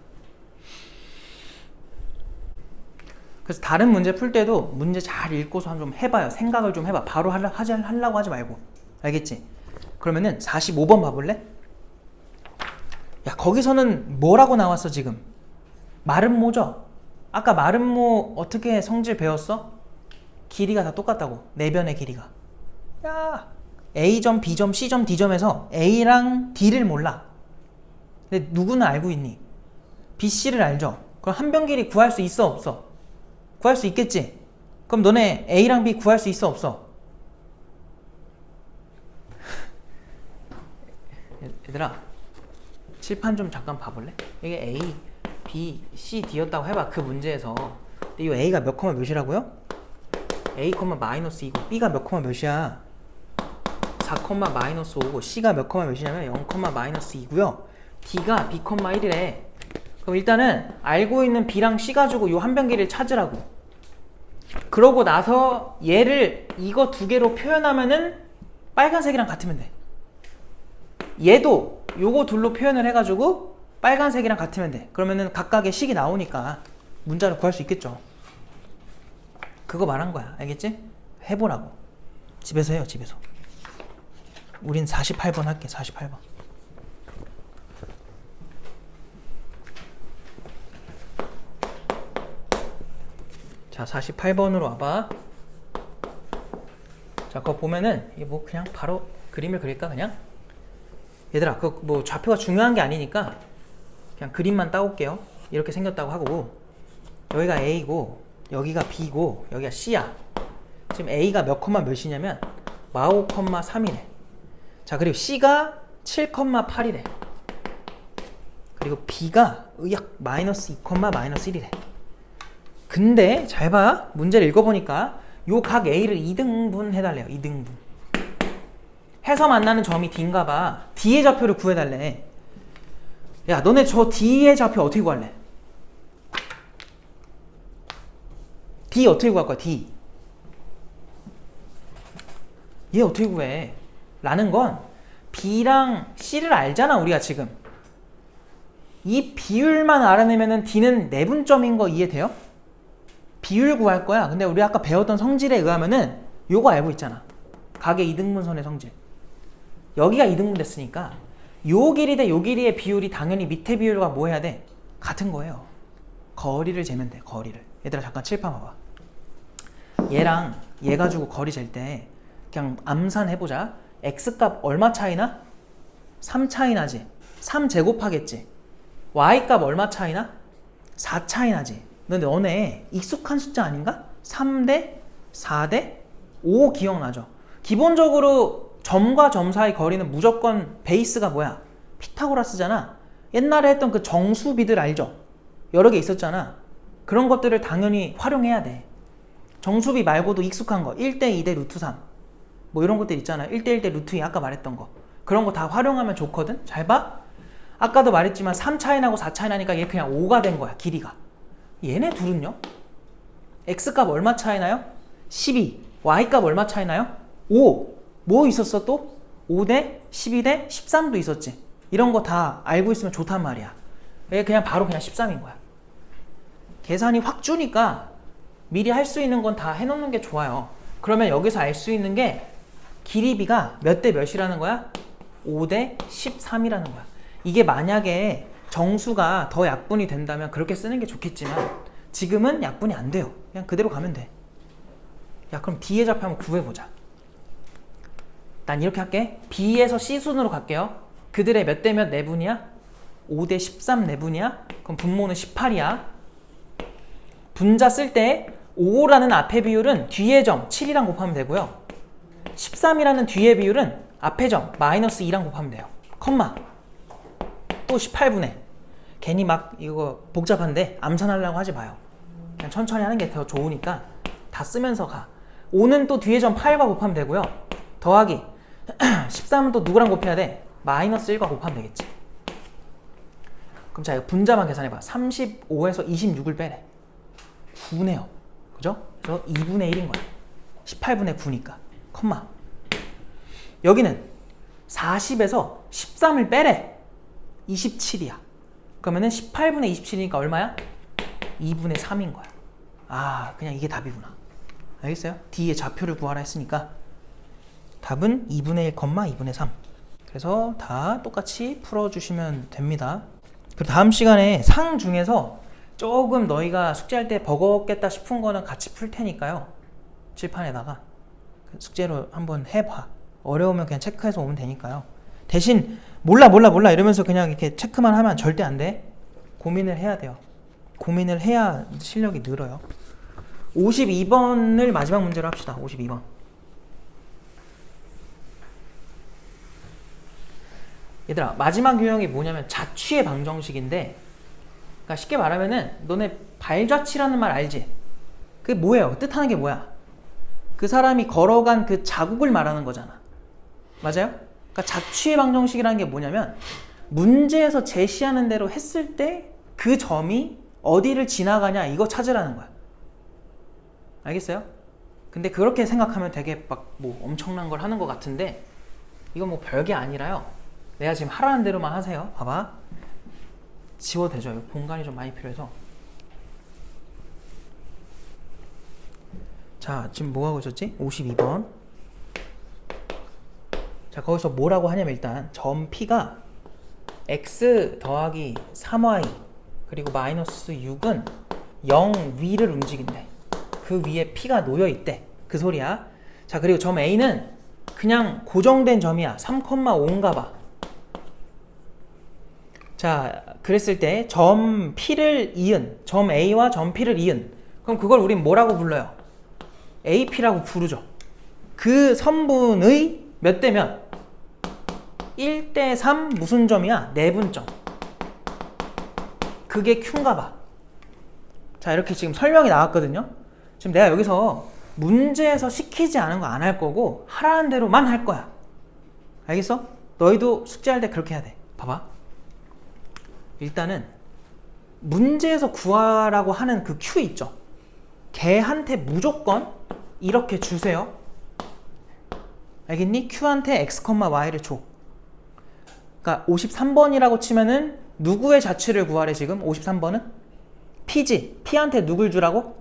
그래서 다른 문제 풀 때도 문제 잘 읽고서 좀 해봐요. 생각을 좀 해봐. 바로 하려고 하지 말고. 알겠지? 그러면은 45번 봐볼래? 야 거기서는 뭐라고 나왔어 지금? 마름모죠? 아까 마름모 어떻게 성질 배웠어? 길이가 다 똑같다고. 내변의 길이가. 야 A점, B점, C점, D점에서 A랑 D를 몰라. 근데 누구는 알고 있니? B, C를 알죠? 그럼 한 변 길이 구할 수 있어 없어? 구할 수 있겠지? 그럼 너네 A랑 B 구할 수 있어 없어? 얘들아 칠판 좀 잠깐 봐볼래? 이게 A, B, C, D였다고 해봐. 그 문제에서. 근데 이 A가 몇 컴마 몇이라고요? A, 마이너스 2고 B가 몇 컴마 몇이야? 4, 마이너스 5고 C가 몇 컴마 몇이냐면 0, 마이너스 2고요. D가 B, 1이래. 그럼 일단은 알고 있는 B랑 C 가지고 요 한 변기를 찾으라고. 그러고 나서 얘를 이거 두 개로 표현하면은 빨간색이랑 같으면 돼. 얘도 요거 둘로 표현을 해가지고 빨간색이랑 같으면 돼. 그러면은 각각의 식이 나오니까 문자를 구할 수 있겠죠. 그거 말한 거야. 알겠지? 해보라고. 집에서 해요. 집에서. 우린 48번 할게. 48번. 자 48번으로 와봐. 자 그거 보면은 이게 뭐 그냥 바로 그림을 그릴까 그냥? 얘들아 그 뭐 좌표가 중요한 게 아니니까 그냥 그림만 따올게요. 이렇게 생겼다고 하고 여기가 A고 여기가 B고 여기가 C야. 지금 A가 몇 컴마 몇이냐면 45,3이래. 자 그리고 C가 7,8이래. 그리고 B가 의약 마이너스 2, 마이너스 1이래. 근데 잘 봐. 문제를 읽어보니까 요 각 A를 2등분 해달래요. 2등분. 해서 만나는 점이 D인가 봐. D의 좌표를 구해달래. 야 너네 저 D의 좌표 어떻게 구할래? D 어떻게 구할 거야? D. 얘 어떻게 구해? 라는 건 B랑 C를 알잖아 우리가 지금. 이 비율만 알아내면은 D는 내분점인 거 이해돼요? 비율 구할 거야. 근데 우리 아까 배웠던 성질에 의하면은 요거 알고 있잖아. 각의 이등분선의 성질. 여기가 이등분 됐으니까 요 길이 대 요 길이의 비율이 당연히 밑에 비율과 뭐 해야 돼? 같은 거예요. 거리를 재면 돼. 거리를. 얘들아 잠깐 칠판 봐봐. 얘랑 얘 가지고 거리 잴 때 그냥 암산해보자. x값 얼마 차이나? 3 차이 나지. 3 제곱하겠지. y값 얼마 차이나? 4 차이 나지. 근데 너네 익숙한 숫자 아닌가? 3대 4대 5 기억나죠? 기본적으로 점과 점 사이 거리는 무조건 베이스가 뭐야? 피타고라스잖아. 옛날에 했던 그 정수비들 알죠? 여러 개 있었잖아. 그런 것들을 당연히 활용해야 돼. 정수비 말고도 익숙한 거 1대 2대 루트 3 뭐 이런 것들 있잖아. 1대 1대 루트 2 아까 말했던 거. 그런 거 다 활용하면 좋거든. 잘 봐. 아까도 말했지만 3 차이 나고 4 차이 나니까 얘 그냥 5가 된 거야. 길이가. 얘네 둘은요? x값 얼마 차이 나요? 12. y값 얼마 차이 나요? 5. 뭐 있었어 또? 5대 12대 13도 있었지. 이런 거 다 알고 있으면 좋단 말이야. 얘 그냥 바로 그냥 13인 거야. 계산이 확 주니까 미리 할 수 있는 건 다 해놓는 게 좋아요. 그러면 여기서 알 수 있는 게 길이비가 몇 대 몇이라는 거야? 5대 13이라는 거야. 이게 만약에 정수가 더 약분이 된다면 그렇게 쓰는 게 좋겠지만 지금은 약분이 안 돼요. 그냥 그대로 가면 돼. 야 그럼 D의 좌표 한번 구해보자. 난 이렇게 할게. B에서 C순으로 갈게요. 그들의 몇 대 몇 내분이야? 5대 13 내분이야? 그럼 분모는 18이야. 분자 쓸 때 5라는 앞의 비율은 뒤의 점 7이랑 곱하면 되고요. 13이라는 뒤의 비율은 앞의 점 마이너스 2랑 곱하면 돼요. 컴마 또 18분의 괜히 막 이거 복잡한데 암산하려고 하지 마요. 그냥 천천히 하는 게 더 좋으니까 다 쓰면서 가. 5는 또 뒤의 점 8과 곱하면 되고요. 더하기 13은 또 누구랑 곱해야 돼? 마이너스 1과 곱하면 되겠지. 그럼 자 이거 분자만 계산해봐. 35에서 26을 빼래. 9네요. 그죠? 그래서 2분의 1인 거야. 18분의 9니까. 컴마. 여기는 40에서 13을 빼래. 27이야. 그러면은 18분의 27이니까 얼마야? 2분의 3인 거야. 아, 그냥 이게 답이구나. 알겠어요? D의 좌표를 구하라 했으니까 답은 2분의 1, 2분의 3. 그래서 다 똑같이 풀어주시면 됩니다. 그리고 다음 시간에 상 중에서 조금 너희가 숙제할 때 버겁겠다 싶은 거는 같이 풀 테니까요. 칠판에다가 숙제로 한번 해봐. 어려우면 그냥 체크해서 오면 되니까요. 대신 몰라 이러면서 그냥 이렇게 체크만 하면 절대 안 돼. 고민을 해야 돼요. 고민을 해야 실력이 늘어요. 52번을 마지막 문제로 합시다. 52번. 얘들아, 마지막 유형이 뭐냐면 자취의 방정식인데, 그러니까 쉽게 말하면은 너네 발자취라는 말 알지? 그게 뭐예요? 뜻하는 게 뭐야? 그 사람이 걸어간 그 자국을 말하는 거잖아. 맞아요? 그러니까 자취의 방정식이라는 게 뭐냐면 문제에서 제시하는 대로 했을 때 그 점이 어디를 지나가냐 이거 찾으라는 거야. 알겠어요? 근데 그렇게 생각하면 되게 막 뭐 엄청난 걸 하는 것 같은데 이건 뭐 별게 아니라요. 내가 지금 하라는 대로만 하세요. 봐봐. 지워도 되죠? 이거 공간이 좀 많이 필요해서. 자, 지금 뭐 하고 있었지? 52번. 자, 거기서 뭐라고 하냐면 일단 점 P가 x 더하기 3y 그리고 마이너스 6은 0 위를 움직인대. 그 위에 P가 놓여있대. 그 소리야. 자, 그리고 점 A는 그냥 고정된 점이야. 3,5인가 봐. 자, 그랬을 때 점 P를 이은, 점 A와 점 P를 이은, 그럼 그걸 우린 뭐라고 불러요? AP라고 부르죠. 그 선분의 몇 대 몇? 1대 3 무슨 점이야? 내분점. 그게 Q인가 봐. 자, 이렇게 지금 설명이 나왔거든요. 지금 내가 여기서 문제에서 시키지 않은 거 안 할 거고 하라는 대로만 할 거야. 알겠어? 너희도 숙제할 때 그렇게 해야 돼. 봐봐. 일단은 문제에서 구하라고 하는 그 Q 있죠? 걔한테 무조건 이렇게 주세요. 알겠니? Q한테 x, y를 줘. 그러니까 53번이라고 치면은 누구의 자취를 구하래 지금? 53번은? P지. P한테 누굴 주라고?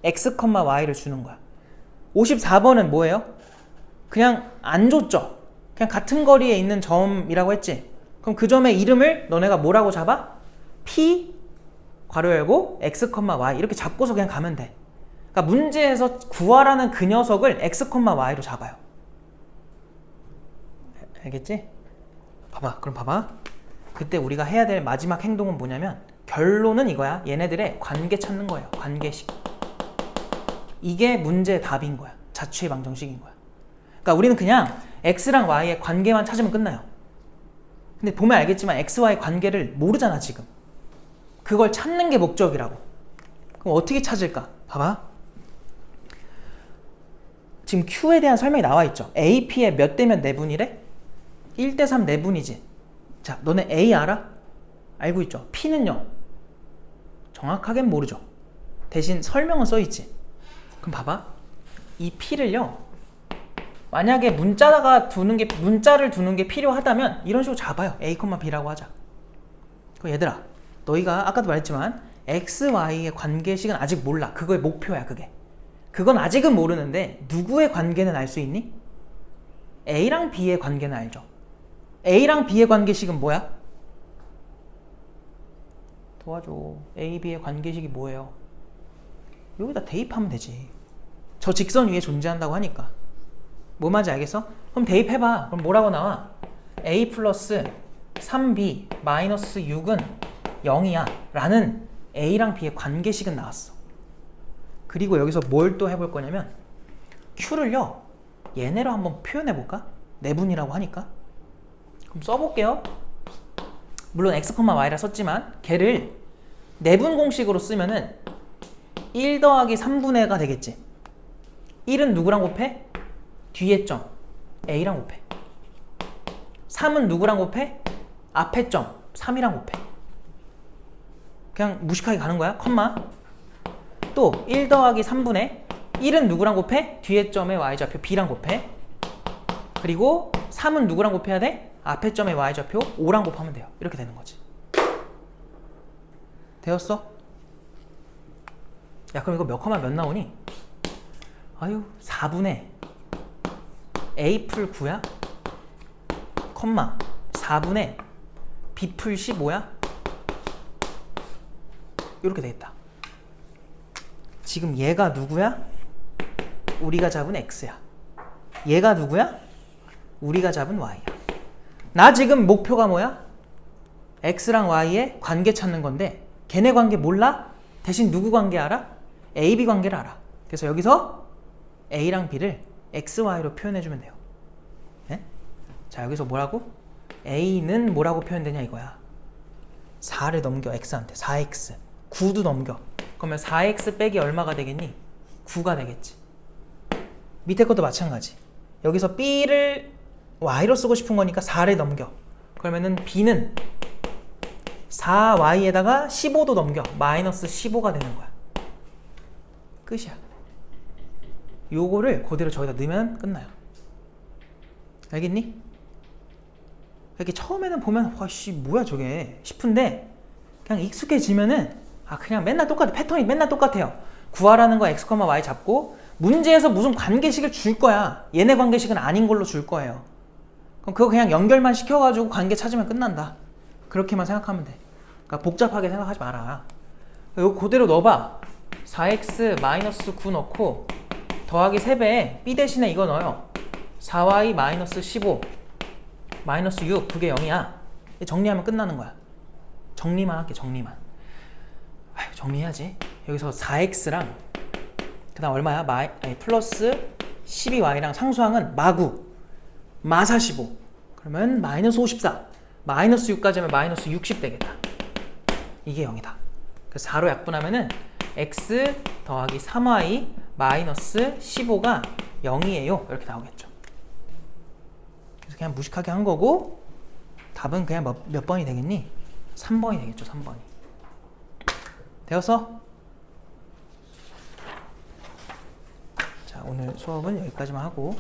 x, y를 주는 거야. 54번은 뭐예요? 그냥 안 줬죠. 그냥 같은 거리에 있는 점이라고 했지. 그럼 그 점의 이름을 너네가 뭐라고 잡아? p 괄호 열고 x, y 이렇게 잡고서 그냥 가면 돼. 그러니까 문제에서 구하라는 그 녀석을 x, y로 잡아요. 알겠지? 봐봐. 그럼 봐봐. 그때 우리가 해야 될 마지막 행동은 뭐냐면 결론은 이거야. 얘네들의 관계 찾는 거예요. 관계식. 이게 문제의 답인 거야. 자취의 방정식인 거야. 그러니까 우리는 그냥 x랑 y의 관계만 찾으면 끝나요. 근데 보면 알겠지만 x, y 관계를 모르잖아 지금. 그걸 찾는 게 목적이라고. 그럼 어떻게 찾을까? 봐봐. 지금 Q에 대한 설명이 나와 있죠. AP의 몇 대면 내분이래? 1대3 내분이지. 자, 너네 A 알아? 알고 있죠? P는요? 정확하게는 모르죠. 대신 설명은 써있지. 그럼 봐봐. 이 P를요. 만약에 문자를 두는 게 필요하다면 이런 식으로 잡아요. A, B라고 하자. 그럼 얘들아, 너희가 아까도 말했지만 X, Y의 관계식은 아직 몰라. 그거의 목표야, 그게. 그건 아직은 모르는데 누구의 관계는 알 수 있니? A랑 B의 관계는 알죠. A랑 B의 관계식은 뭐야? 도와줘. A, B의 관계식이 뭐예요? 여기다 대입하면 되지. 저 직선 위에 존재한다고 하니까. 뭐 말인지 알겠어? 그럼 대입해봐. 그럼 뭐라고 나와? A 플러스 3B 마이너스 6은 0이야 라는 A랑 B의 관계식은 나왔어. 그리고 여기서 뭘 또 해볼 거냐면 Q를요 얘네로 한번 표현해볼까? 내분이라고 하니까. 그럼 써볼게요. 물론 x, y라 썼지만 걔를 내분 공식으로 쓰면은 1 더하기 3분의 가 되겠지. 1은 누구랑 곱해? 뒤에 점 A랑 곱해. 3은 누구랑 곱해? 앞에 점 3이랑 곱해. 그냥 무식하게 가는 거야. 컴마. 또 1 더하기 3분의 1은 누구랑 곱해? 뒤에 점의 y좌표 B랑 곱해. 그리고 3은 누구랑 곱해야 돼? 앞에 점의 y좌표 5랑 곱하면 돼요. 이렇게 되는 거지. 되었어? 야, 그럼 이거 몇 컴마 몇 나오니? 아유, 4분의 A 풀 9야? 컴마 4분의 B 풀 15야? 이렇게 되겠다. 지금 얘가 누구야? 우리가 잡은 X야. 얘가 누구야? 우리가 잡은 Y야. 나 지금 목표가 뭐야? X랑 Y의 관계 찾는 건데 걔네 관계 몰라? 대신 누구 관계 알아? A, B 관계를 알아. 그래서 여기서 A랑 B를 X, Y로 표현해주면 돼요. 네? 자, 여기서 뭐라고? A는 뭐라고 표현되냐 이거야. 4를 넘겨 X한테. 4X. 9도 넘겨. 그러면 4X 빼기 얼마가 되겠니? 9가 되겠지. 밑에 것도 마찬가지. 여기서 B를 Y로 쓰고 싶은 거니까 4를 넘겨. 그러면은 B는 4Y에다가 15도 넘겨. 마이너스 15가 되는 거야. 끝이야. 요거를 그대로 저기다 넣으면 끝나요. 알겠니? 이렇게 처음에는 보면 와씨 뭐야 저게 싶은데 그냥 익숙해지면은 아 그냥 맨날 똑같아. 패턴이 맨날 똑같아요. 구하라는 거 x, y 잡고 문제에서 무슨 관계식을 줄 거야. 얘네 관계식은 아닌 걸로 줄 거예요. 그럼 그거 그냥 연결만 시켜가지고 관계 찾으면 끝난다. 그렇게만 생각하면 돼. 그러니까 복잡하게 생각하지 마라. 이거 그대로 넣어봐. 4x-9 넣고 더하기 3배에 b 대신에 이거 넣어요. 4y-15 마이너스 6 그게 0이야. 정리하면 끝나는 거야. 정리만 할게. 정리만. 아유, 정리해야지. 여기서 4x랑 그 다음 얼마야? 플러스 12y랑 상수항은 마구 마45 그러면 마이너스 54 마이너스 6까지 하면 마이너스 60 되겠다. 이게 0이다. 그래서 4로 약분하면은 x 더하기 3y 마이너스 15가 0이에요. 이렇게 나오겠죠. 그래서 그냥 무식하게 한 거고 답은 그냥 몇 번이 되겠니? 3번이 되겠죠. 3번이. 되었어? 자, 오늘 수업은 여기까지만 하고